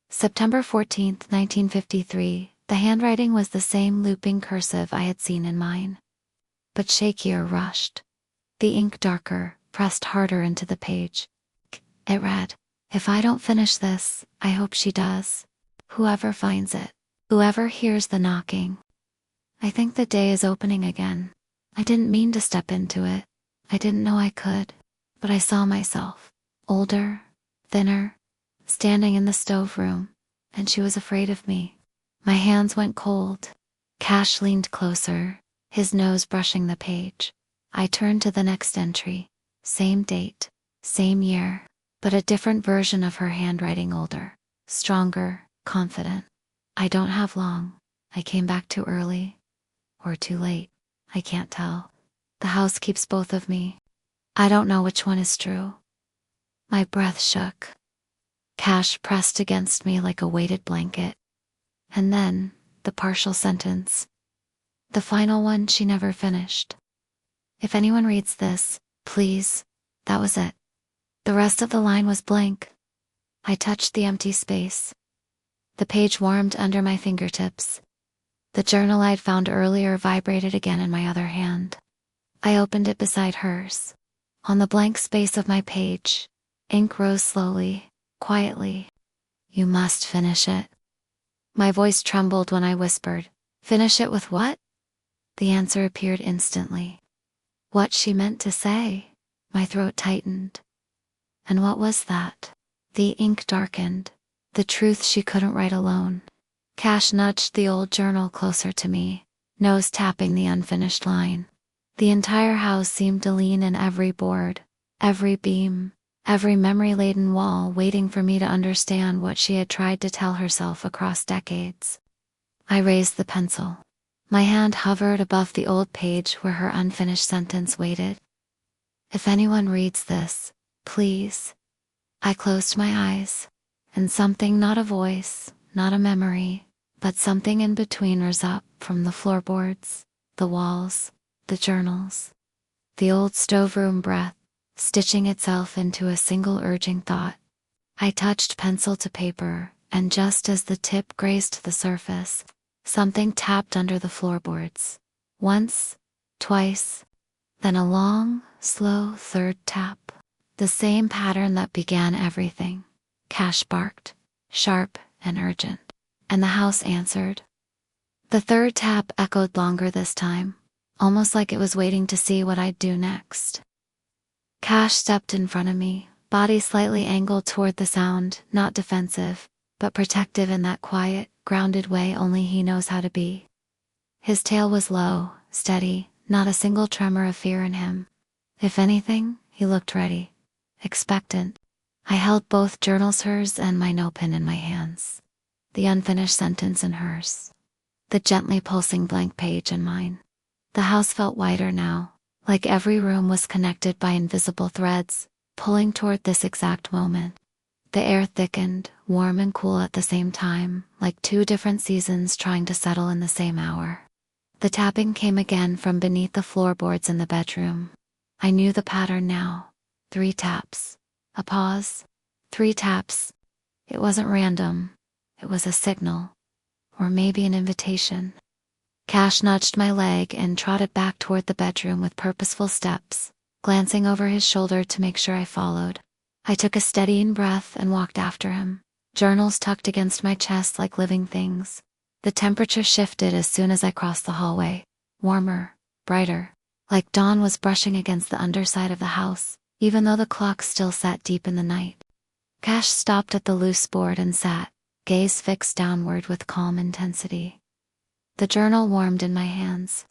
September 14th, 1953. The handwriting was the same looping cursive I had seen in mine, but shakier, rushed. The ink darker, pressed harder into the page. It read, "If I don't finish this, I hope she does. Whoever finds it, whoever hears the knocking." I think the day is opening again. I didn't mean to step into it. I didn't know I could, but I saw myself, older, thinner, standing in the stove room, and she was afraid of me. My hands went cold. Cash leaned closer, his nose brushing the page. I turned to the next entry. Same date, same year, but a different version of her handwriting, older, stronger, confident. "I don't have long. I came back too early. Or too late. I can't tell. The house keeps both of me. I don't know which one is true." My breath shook. Cash pressed against me like a weighted blanket. And then, the partial sentence. The final one she never finished. "If anyone reads this, please." That was it. The rest of the line was blank. I touched the empty space. The page warmed under my fingertips. The journal I'd found earlier vibrated again in my other hand. I opened it beside hers. On the blank space of my page, ink rose slowly, quietly. "You must finish it." My voice trembled when I whispered, "Finish it with what?" The answer appeared instantly. What she meant to say. My throat tightened. And what was that? The ink darkened. The truth she couldn't write alone. Cash nudged the old journal closer to me, nose tapping the unfinished line. The entire house seemed to lean in every board, every beam, every memory-laden wall, waiting for me to understand what she had tried to tell herself across decades. I raised the pencil. My hand hovered above the old page where her unfinished sentence waited. "If anyone reads this, please." I closed my eyes, and something, not a voice, not a memory, but something in between rose up from the floorboards, the walls, the journals. The old stoveroom breath, stitching itself into a single urging thought. I touched pencil to paper, and just as the tip grazed the surface, something tapped under the floorboards. Once, twice, then a long, slow third tap. The same pattern that began everything. Cash barked, sharp and urgent, and the house answered. The third tap echoed longer this time, almost like it was waiting to see what I'd do next. Cash stepped in front of me, body slightly angled toward the sound, not defensive, but protective in that quiet, grounded way only he knows how to be. His tail was low, steady, not a single tremor of fear in him. If anything, he looked ready, expectant. I held both journals, hers and my notepin, in my hands. The unfinished sentence in hers. The gently pulsing blank page in mine. The house felt wider now, like every room was connected by invisible threads, pulling toward this exact moment. The air thickened, warm and cool at the same time, like two different seasons trying to settle in the same hour. The tapping came again from beneath the floorboards in the bedroom. I knew the pattern now. 3 taps. A pause. 3 taps. It wasn't random. It was a signal. Or maybe an invitation. Cash nudged my leg and trotted back toward the bedroom with purposeful steps, glancing over his shoulder to make sure I followed. I took a steadying breath and walked after him, journals tucked against my chest like living things. The temperature shifted as soon as I crossed the hallway. Warmer, brighter, like dawn was brushing against the underside of the house, even though the clock still sat deep in the night. Cash stopped at the loose board and sat, gaze fixed downward with calm intensity. The journal warmed in my hands.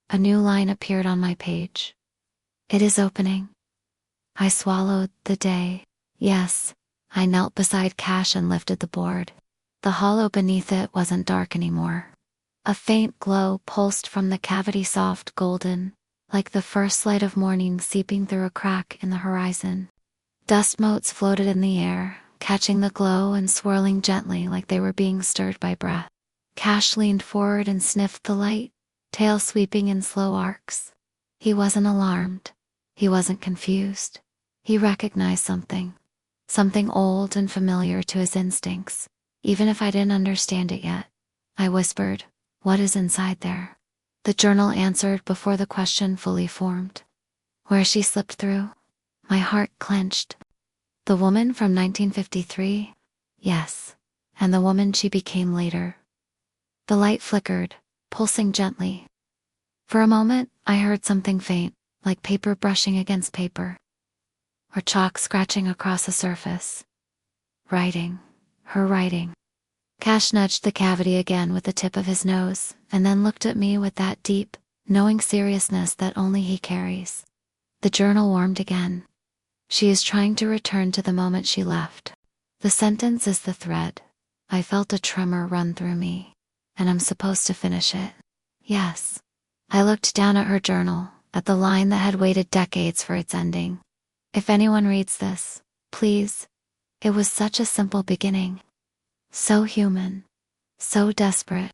A new line appeared on my page. It is opening. I swallowed the day. Yes, I knelt beside Cash and lifted the board. The hollow beneath it wasn't dark anymore. A faint glow pulsed from the cavity, soft golden, like the first light of morning seeping through a crack in the horizon. Dust motes floated in the air, catching the glow and swirling gently like they were being stirred by breath. Cash leaned forward and sniffed the light, tail sweeping in slow arcs. He wasn't alarmed. He wasn't confused. He recognized something. Something old and familiar to his instincts, even if I didn't understand it yet. I whispered, "What is inside there?" The journal answered before the question fully formed. Where she slipped through? My heart clenched. The woman from 1953? Yes. And the woman she became later. The light flickered, pulsing gently. For a moment, I heard something faint, like paper brushing against paper, or chalk scratching across a surface. Writing. Her writing. Cash nudged the cavity again with the tip of his nose, and then looked at me with that deep, knowing seriousness that only he carries. The journal warmed again. She is trying to return to the moment she left. The sentence is the thread. I felt a tremor run through me. And I'm supposed to finish it. Yes. I looked down at her journal, at the line that had waited decades for its ending. If anyone reads this, please. It was such a simple beginning. So human. So desperate.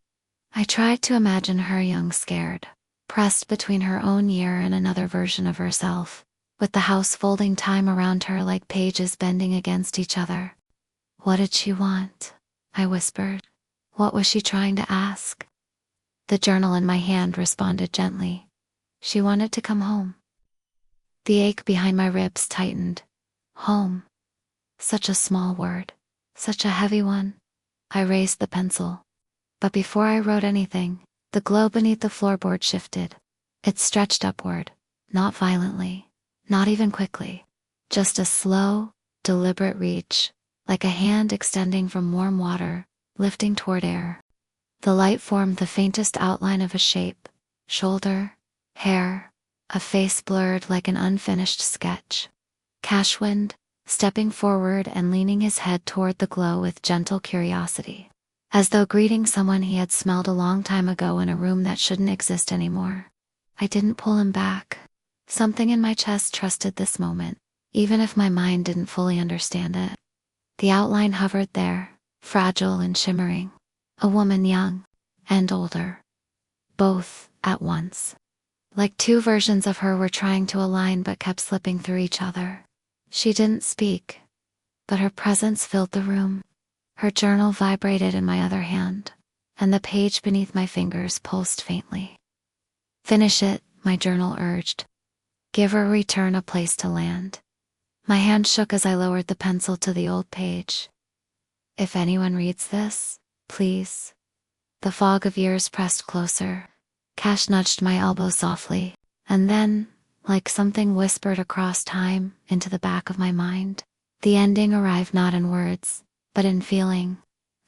I tried to imagine her young, scared, pressed between her own year and another version of herself, with the house folding time around her like pages bending against each other. What did she want? I whispered. What was she trying to ask? The journal in my hand responded gently. She wanted to come home. The ache behind my ribs tightened. Home. Such a small word. Such a heavy one. I raised the pencil. But before I wrote anything, the glow beneath the floorboard shifted. It stretched upward, not violently, not even quickly. Just a slow, deliberate reach, like a hand extending from warm water, lifting toward air. The light formed the faintest outline of a shape, shoulder, hair, a face blurred like an unfinished sketch. Cashwind, stepping forward and leaning his head toward the glow with gentle curiosity, as though greeting someone he had smelled a long time ago in a room that shouldn't exist anymore. I didn't pull him back. Something in my chest trusted this moment, even if my mind didn't fully understand it. The outline hovered there, fragile and shimmering. A woman young and older. Both at once. Like 2 versions of her were trying to align but kept slipping through each other. She didn't speak, but her presence filled the room. Her journal vibrated in my other hand, and the page beneath my fingers pulsed faintly. Finish it, my journal urged. Give her return a place to land. My hand shook as I lowered the pencil to the old page. If anyone reads this, please. The fog of years pressed closer. Cash nudged my elbow softly, and then, like something whispered across time into the back of my mind, the ending arrived not in words, but in feeling.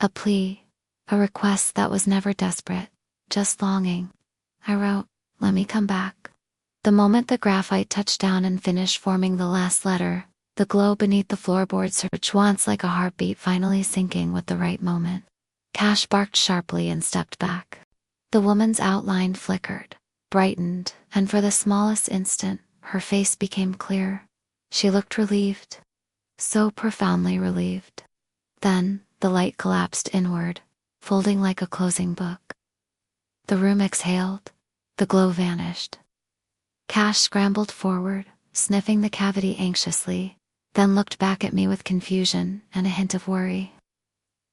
A plea, a request that was never desperate, just longing. I wrote, "Let me come back." The moment the graphite touched down and finished forming the last letter, the glow beneath the floorboard surged once like a heartbeat finally syncing with the right moment. Cash barked sharply and stepped back. The woman's outline flickered, brightened, and for the smallest instant, her face became clear. She looked relieved. So profoundly relieved. Then, the light collapsed inward, folding like a closing book. The room exhaled. The glow vanished. Cash scrambled forward, sniffing the cavity anxiously, then looked back at me with confusion and a hint of worry.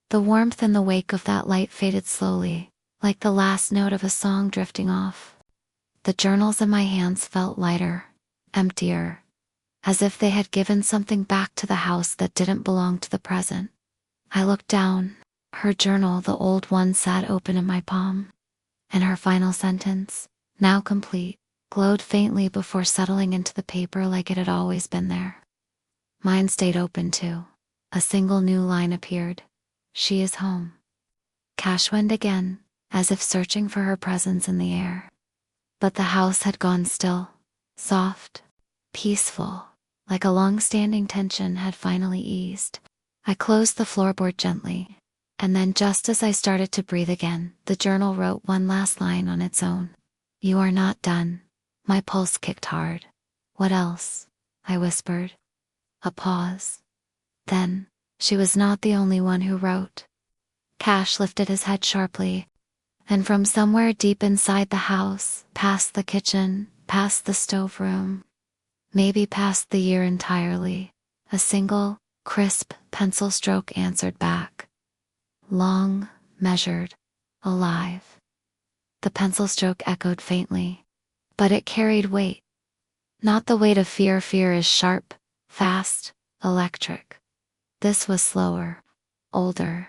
The warmth in the wake of that light faded slowly, like the last note of a song drifting off. The journals in my hands felt lighter, emptier, as if they had given something back to the house that didn't belong to the present. I looked down. Her journal, the old one, sat open in my palm, and her final sentence, now complete, glowed faintly before settling into the paper like it had always been there. Mine stayed open too. A single new line appeared. She is home. Cash went again, as if searching for her presence in the air. But the house had gone still, soft, peaceful, like a long-standing tension had finally eased. I closed the floorboard gently, and then just as I started to breathe again, the journal wrote one last line on its own. You are not done. My pulse kicked hard. What else? I whispered. A pause. Then, she was not the only one who wrote. Cash lifted his head sharply, and from somewhere deep inside the house, past the kitchen, past the stove room, maybe past the year entirely, a single, crisp pencil stroke answered back. Long, measured, alive. The pencil stroke echoed faintly, but it carried weight. Not the weight of fear. Fear is sharp, fast, electric. This was slower, older,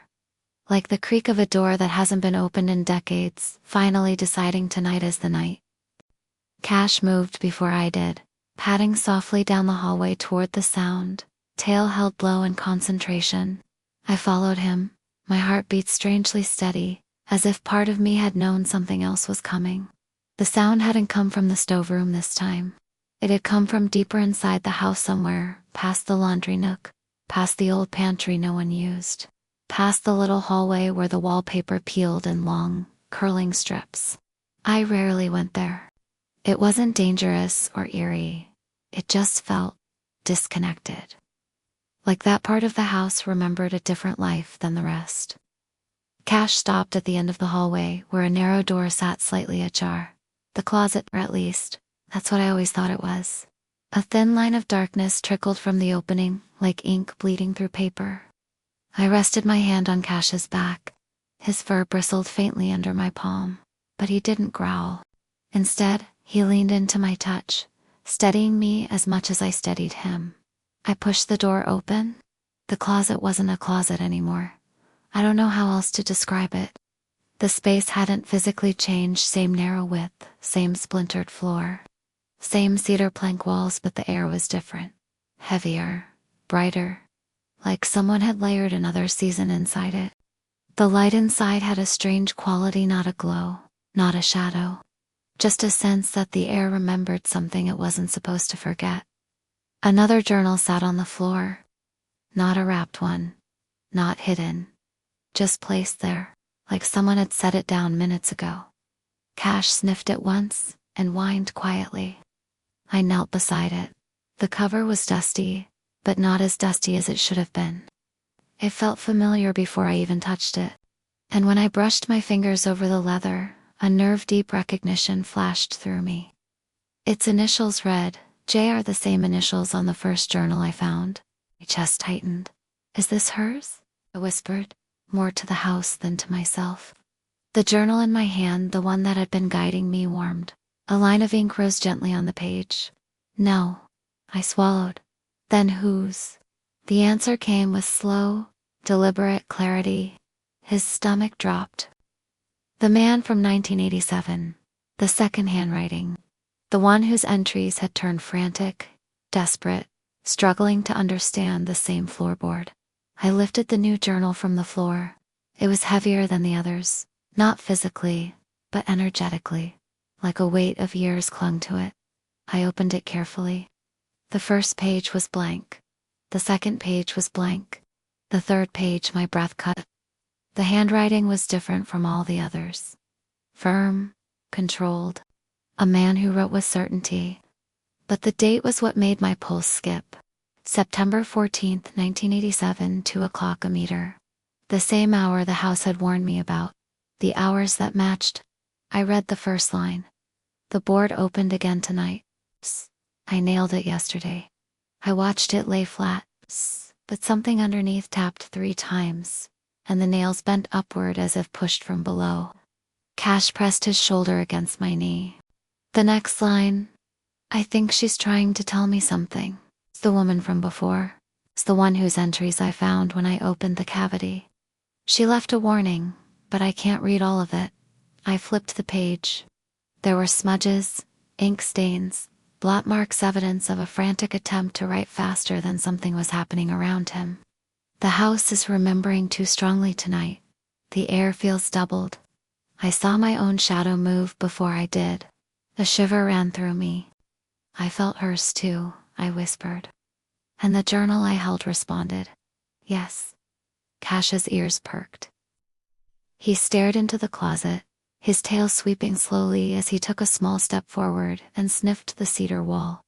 like the creak of a door that hasn't been opened in decades, finally deciding tonight is the night. Cash moved before I did, padding softly down the hallway toward the sound, tail held low in concentration. I followed him, my heart beat strangely steady, as if part of me had known something else was coming. The sound hadn't come from the stove room this time. It had come from deeper inside the house somewhere, past the laundry nook, past the old pantry no one used, past the little hallway where the wallpaper peeled in long, curling strips. I rarely went there. It wasn't dangerous or eerie. It just felt disconnected. Like that part of the house remembered a different life than the rest. Cash stopped at the end of the hallway where a narrow door sat slightly ajar. The closet, or at least, that's what I always thought it was. A thin line of darkness trickled from the opening, like ink bleeding through paper. I rested my hand on Cash's back. His fur bristled faintly under my palm, but he didn't growl. Instead, he leaned into my touch, steadying me as much as I steadied him. I pushed the door open. The closet wasn't a closet anymore. I don't know how else to describe it. The space hadn't physically changed, same narrow width, same splintered floor, same cedar plank walls, but the air was different. Heavier, brighter, like someone had layered another season inside it. The light inside had a strange quality, not a glow, not a shadow, just a sense that the air remembered something it wasn't supposed to forget. Another journal sat on the floor. Not a wrapped one. Not hidden. Just placed there, like someone had set it down minutes ago. Cash sniffed it once, and whined quietly. I knelt beside it. The cover was dusty, but not as dusty as it should have been. It felt familiar before I even touched it. And when I brushed my fingers over the leather, a nerve-deep recognition flashed through me. Its initials read, J, are the same initials on the first journal I found. My chest tightened. Is this hers? I whispered, more to the house than to myself. The journal in my hand, the one that had been guiding me, warmed. A line of ink rose gently on the page. No. I swallowed. Then whose? The answer came with slow, deliberate clarity. His stomach dropped. The man from 1987. The second handwriting. The one whose entries had turned frantic, desperate, struggling to understand the same floorboard. I lifted the new journal from the floor. It was heavier than the others, not physically, but energetically, like a weight of years clung to it. I opened it carefully. The first page was blank. The second page was blank. The third page, my breath caught. The handwriting was different from all the others. Firm, controlled. A man who wrote with certainty. But the date was what made my pulse skip. September 14th, 1987, 2 o'clock a meter. The same hour the house had warned me about. The hours that matched I read the first line. The board opened again tonight. I nailed it yesterday. I watched it lay flat, but something underneath tapped 3 times, and the nails bent upward as if pushed from below. Cash pressed his shoulder against my knee. The next line. I think she's trying to tell me something. It's the woman from before. It's the one whose entries I found when I opened the cavity. She left a warning, but I can't read all of it. I flipped the page. There were smudges, ink stains, blot marks, evidence of a frantic attempt to write faster than something was happening around him. The house is remembering too strongly tonight. The air feels doubled. I saw my own shadow move before I did. A shiver ran through me. I felt hers too, I whispered. And the journal I held responded. Yes. Cash's ears perked. He stared into the closet, his tail sweeping slowly as he took a small step forward and sniffed the cedar wall.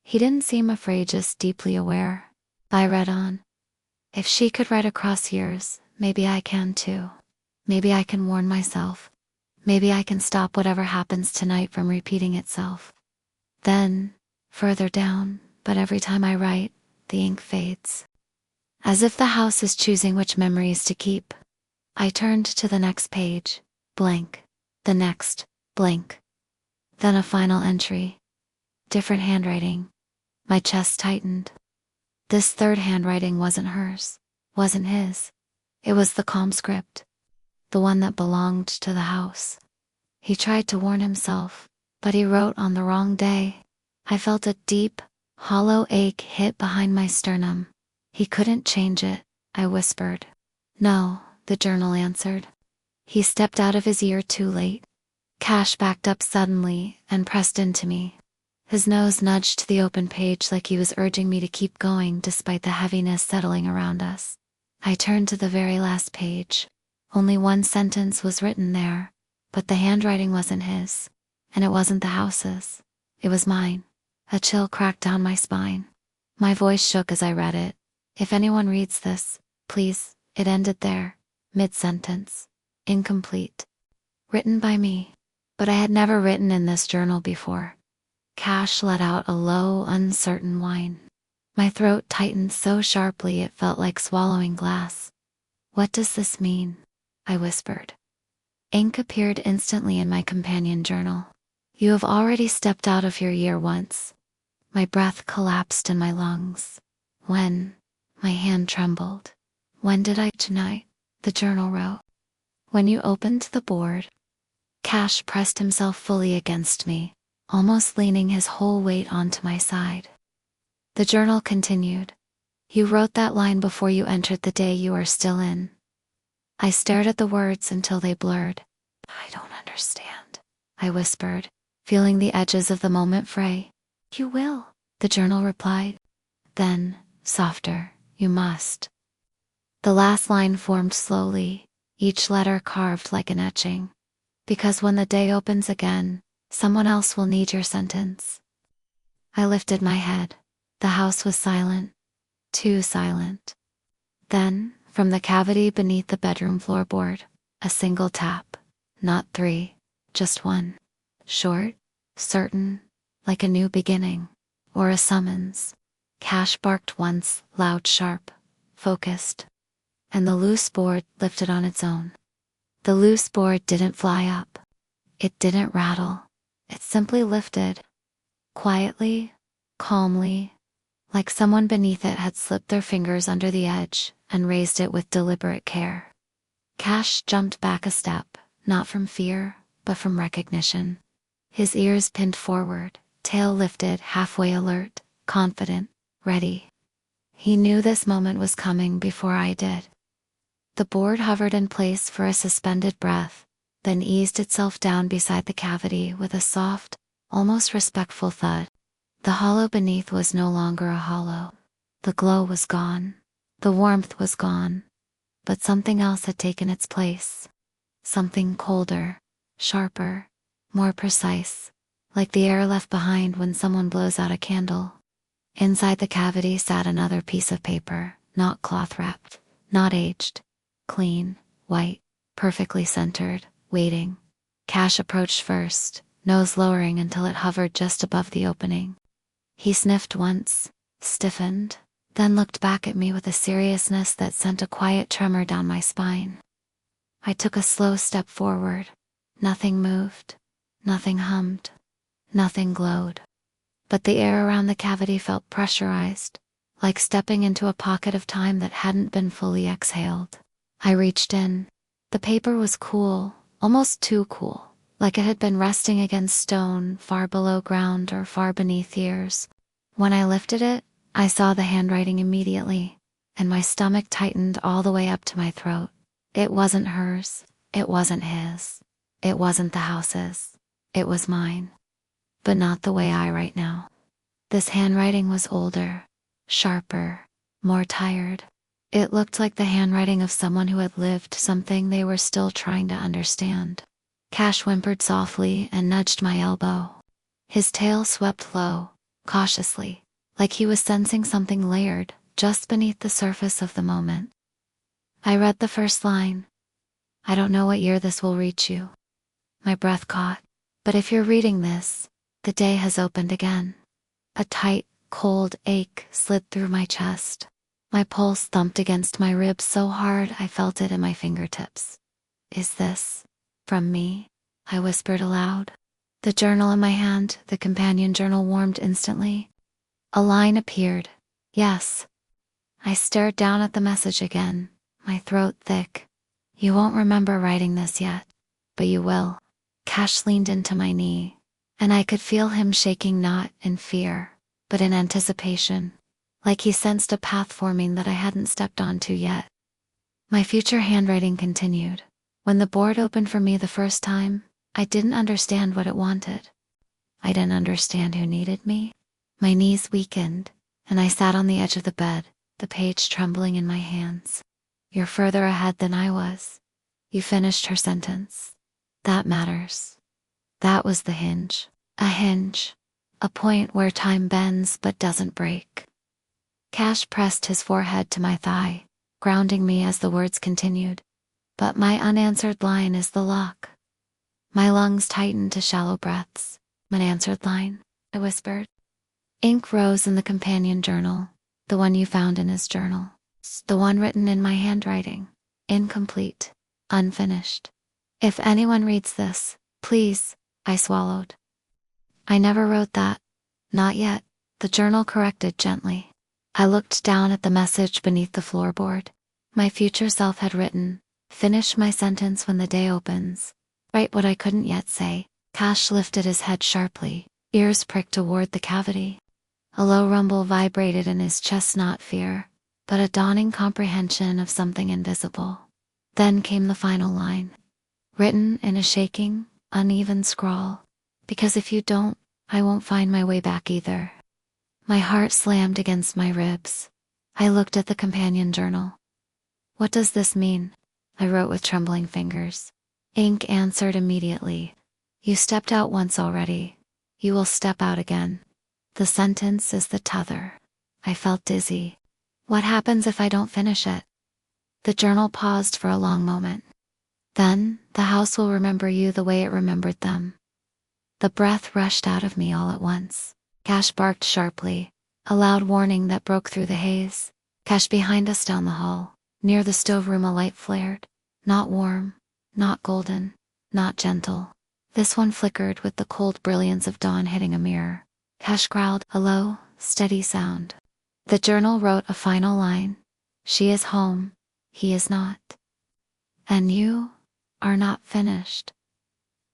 He didn't seem afraid, just deeply aware. I read on. If she could write across years, maybe I can too. Maybe I can warn myself. Maybe I can stop whatever happens tonight from repeating itself. Then, further down, but every time I write, the ink fades. As if the house is choosing which memories to keep. I turned to the next page, blank. The next, blank. Then a final entry. Different handwriting. My chest tightened. This third handwriting wasn't hers, wasn't his. It was the calm script. The one that belonged to the house. He tried to warn himself, but he wrote on the wrong day. I felt a deep, hollow ache hit behind my sternum. He couldn't change it, I whispered. No, the journal answered. He stepped out of his ear too late. Cash backed up suddenly and pressed into me. His nose nudged the open page like he was urging me to keep going despite the heaviness settling around us. I turned to the very last page. Only one sentence was written there, but the handwriting wasn't his, and it wasn't the house's. It was mine. A chill cracked down my spine. My voice shook as I read it. If anyone reads this, please, it ended there, mid-sentence. Incomplete. Written by me. But I had never written in this journal before. Cash let out a low, uncertain whine. My throat tightened so sharply it felt like swallowing glass. What does this mean? I whispered. Ink appeared instantly in my companion journal. You have already stepped out of your year once. My breath collapsed in my lungs. When? My hand trembled. When did I? Tonight, the journal wrote. When you opened the board. Cash pressed himself fully against me, almost leaning his whole weight onto my side. The journal continued. You wrote that line before you entered the day you are still in. I stared at the words until they blurred. I don't understand, I whispered, feeling the edges of the moment fray. You will, the journal replied. Then, softer, you must. The last line formed slowly, each letter carved like an etching. Because when the day opens again, someone else will need your sentence. I lifted my head. The house was silent. Too silent. Then, from the cavity beneath the bedroom floorboard, a single tap. Not 3, just one. Short, certain, like a new beginning. Or a summons. Cash barked once, loud, sharp, focused. And the loose board lifted on its own. The loose board didn't fly up. It didn't rattle. It simply lifted. Quietly, calmly, like someone beneath it had slipped their fingers under the edge and raised it with deliberate care. Cash jumped back a step, not from fear, but from recognition. His ears pinned forward, tail lifted, halfway alert, confident, ready. He knew this moment was coming before I did. The board hovered in place for a suspended breath, then eased itself down beside the cavity with a soft, almost respectful thud. The hollow beneath was no longer a hollow. The glow was gone. The warmth was gone. But something else had taken its place. Something colder, sharper, more precise, like the air left behind when someone blows out a candle. Inside the cavity sat another piece of paper, not cloth-wrapped, not aged. Clean, white, perfectly centered, waiting. Cash approached first, nose lowering until it hovered just above the opening. He sniffed once, stiffened, then looked back at me with a seriousness that sent a quiet tremor down my spine. I took a slow step forward. Nothing moved, nothing hummed, nothing glowed. But the air around the cavity felt pressurized, like stepping into a pocket of time that hadn't been fully exhaled. I reached in. The paper was cool, almost too cool, like it had been resting against stone, far below ground or far beneath years. When I lifted it, I saw the handwriting immediately, and my stomach tightened all the way up to my throat. It wasn't hers, it wasn't his, it wasn't the house's, it was mine. But not the way I write now. This handwriting was older, sharper, more tired. It looked like the handwriting of someone who had lived something they were still trying to understand. Cash whimpered softly and nudged my elbow. His tail swept low, cautiously, like he was sensing something layered just beneath the surface of the moment. I read the first line. I don't know what year this will reach you. My breath caught. But if you're reading this, the day has opened again. A tight, cold ache slid through my chest. My pulse thumped against my ribs so hard I felt it in my fingertips. Is this from me? I whispered aloud. The journal in my hand, the companion journal, warmed instantly. A line appeared. Yes. I stared down at the message again, my throat thick. You won't remember writing this yet, but you will. Cash leaned into my knee, and I could feel him shaking, not in fear, but in anticipation, like he sensed a path forming that I hadn't stepped onto yet. My future handwriting continued. When the board opened for me the first time, I didn't understand what it wanted. I didn't understand who needed me. My knees weakened, and I sat on the edge of the bed, the page trembling in my hands. You're further ahead than I was. You finished her sentence. That matters. That was the hinge. A hinge. A point where time bends but doesn't break. Cash pressed his forehead to my thigh, grounding me as the words continued. But my unanswered line is the lock. My lungs tightened to shallow breaths. Unanswered line, I whispered. Ink rose in the companion journal, the one you found in his journal. The one written in my handwriting. Incomplete. Unfinished. If anyone reads this, please, I swallowed. I never wrote that. Not yet, the journal corrected gently. I looked down at the message beneath the floorboard. My future self had written, finish my sentence when the day opens. Write what I couldn't yet say. Cash lifted his head sharply, ears pricked toward the cavity. A low rumble vibrated in his chest, not fear, but a dawning comprehension of something invisible. Then came the final line, written in a shaking, uneven scrawl. Because if you don't, I won't find my way back either. My heart slammed against my ribs. I looked at the companion journal. What does this mean? I wrote with trembling fingers. Ink answered immediately. You stepped out once already. You will step out again. The sentence is the tether. I felt dizzy. What happens if I don't finish it? The journal paused for a long moment. Then, the house will remember you the way it remembered them. The breath rushed out of me all at once. Cash barked sharply, a loud warning that broke through the haze. Cash behind us down the hall. Near the stove room a light flared. Not warm, not golden, not gentle. This one flickered with the cold brilliance of dawn hitting a mirror. Cash growled, a low, steady sound. The journal wrote a final line. She is home, he is not. And you are not finished.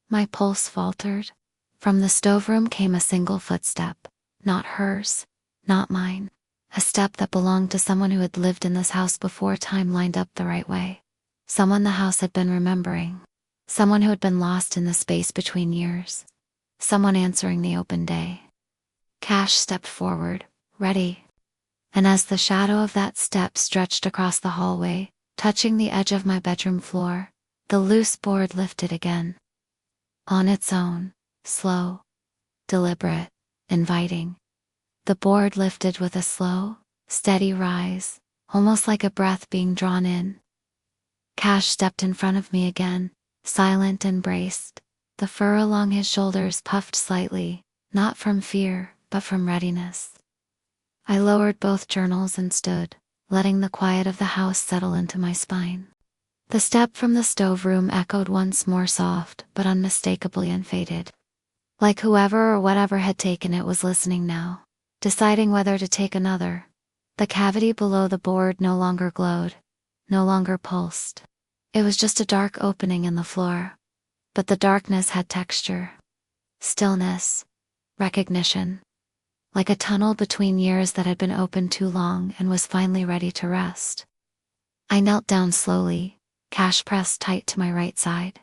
My pulse faltered. From the stoveroom came a single footstep. Not hers, not mine. A step that belonged to someone who had lived in this house before time lined up the right way. Someone the house had been remembering. Someone who had been lost in the space between years. Someone answering the open day. Cash stepped forward, ready. And as the shadow of that step stretched across the hallway, touching the edge of my bedroom floor, the loose board lifted again. On its own, slow, deliberate, inviting. The board lifted with a slow, steady rise, almost like a breath being drawn in. Cash stepped in front of me again, silent and braced, The fur along his shoulders puffed slightly, not from fear, but from readiness. I lowered both journals and stood, letting the quiet of the house settle into my spine. The step from the stove room echoed once more, soft but unmistakably unfaded. Like whoever or whatever had taken it was listening now, deciding whether to take another. The cavity below the board no longer glowed, no longer pulsed. It was just a dark opening in the floor. But the darkness had texture, stillness, recognition, like a tunnel between years that had been open too long and was finally ready to rest. I knelt down slowly, cash pressed tight to my right side.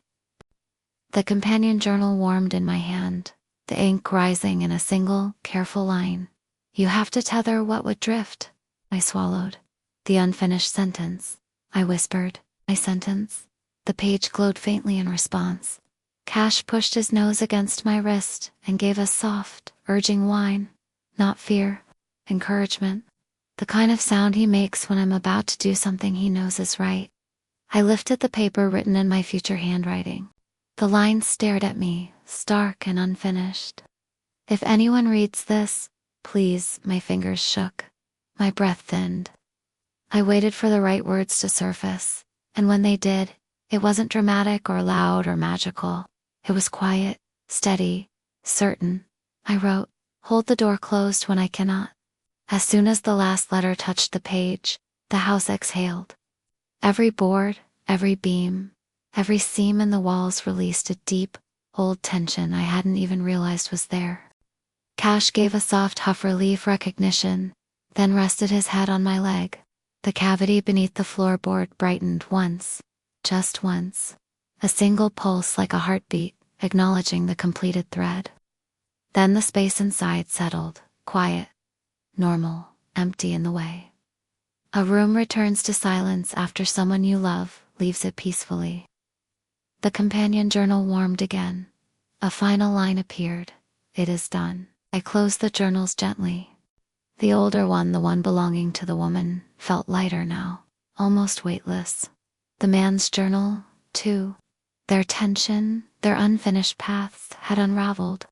The companion journal warmed in my hand, the ink rising in a single, careful line. You have to tether what would drift, I swallowed. The unfinished sentence, I whispered. My sentence. The page glowed faintly in response. Cash pushed his nose against my wrist and gave a soft, urging whine. Not fear, encouragement. The kind of sound he makes when I'm about to do something he knows is right. I lifted the paper written in my future handwriting. The lines stared at me, stark and unfinished. If anyone reads this, please, my fingers shook. My breath thinned. I waited for the right words to surface, and when they did, it wasn't dramatic or loud or magical. It was quiet, steady, certain. I wrote, hold the door closed when I cannot. As soon as the last letter touched the page, the house exhaled. Every board, every beam, every seam in the walls released a deep, old tension I hadn't even realized was there. Cash gave a soft huff, relief, recognition, then rested his head on my leg. The cavity beneath the floorboard brightened once, just once. A single pulse like a heartbeat, acknowledging the completed thread. Then the space inside settled, quiet, normal, empty in the way. A room returns to silence after someone you love leaves it peacefully. The companion journal warmed again. A final line appeared. It is done. I closed the journals gently. The older one, the one belonging to the woman, felt lighter now, almost weightless. The man's journal, too. Their tension, their unfinished paths had unraveled.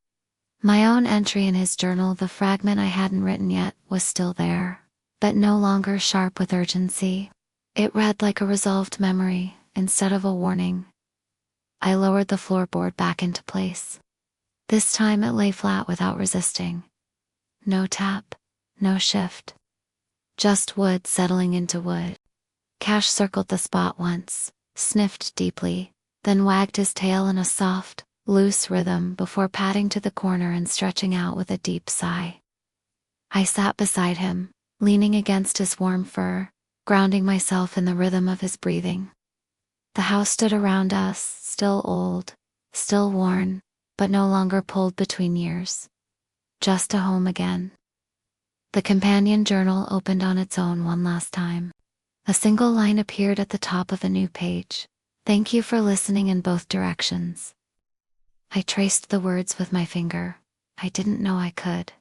My own entry in his journal, the fragment I hadn't written yet, was still there, but no longer sharp with urgency. It read like a resolved memory, instead of a warning. I lowered the floorboard back into place. This time it lay flat without resisting. No tap, no shift. Just wood settling into wood. Cash circled the spot once, sniffed deeply, then wagged his tail in a soft, loose rhythm before padding to the corner and stretching out with a deep sigh. I sat beside him, leaning against his warm fur, grounding myself in the rhythm of his breathing. The house stood around us, still old, still worn, but no longer pulled between years. Just a home again. The companion journal opened on its own one last time. A single line appeared at the top of a new page. Thank you for listening in both directions. I traced the words with my finger. I didn't know I could.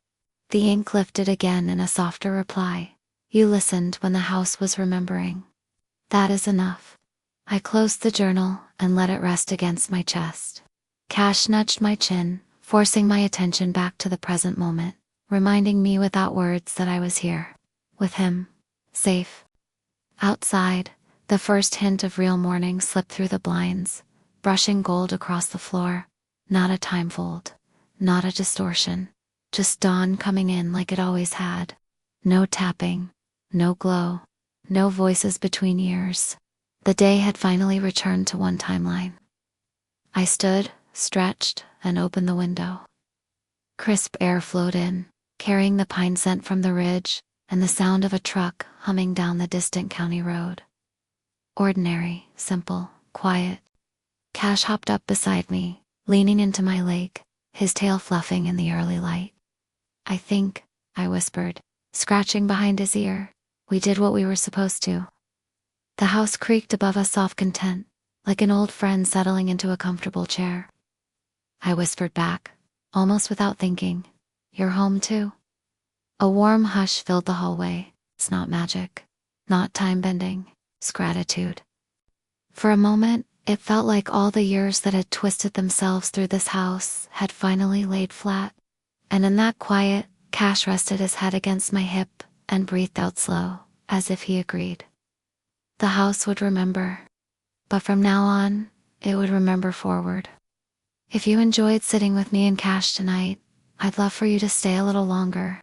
The ink lifted again in a softer reply. You listened when the house was remembering. That is enough. I closed the journal and let it rest against my chest. Cash nudged my chin, forcing my attention back to the present moment, reminding me without words that I was here, with him, safe. Outside, the first hint of real morning slipped through the blinds, brushing gold across the floor. Not a time fold, not a distortion, just dawn coming in like it always had. No tapping, no glow, no voices between years. The day had finally returned to one timeline. I stood, stretched, and opened the window. Crisp air flowed in, carrying the pine scent from the ridge and the sound of a truck humming down the distant county road. Ordinary, simple, quiet. Cash hopped up beside me, leaning into my leg, his tail fluffing in the early light. I think, I whispered, scratching behind his ear, we did what we were supposed to. The house creaked above us, soft content, like an old friend settling into a comfortable chair. I whispered back, almost without thinking, you're home too? A warm hush filled the hallway. It's not magic, not time bending, it's gratitude. For a moment, It felt like all the years that had twisted themselves through this house had finally laid flat. And in that quiet, Cash rested his head against my hip and breathed out slow, as if he agreed. The house would remember. But from now on, it would remember forward. If you enjoyed sitting with me and Cash tonight, I'd love for you to stay a little longer.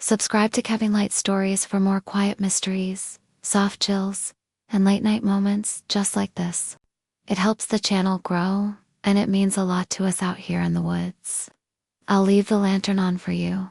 Subscribe to Cabinlight Stories for more quiet mysteries, soft chills, and late night moments just like this. It helps the channel grow, and it means a lot to us out here in the woods. I'll leave the lantern on for you.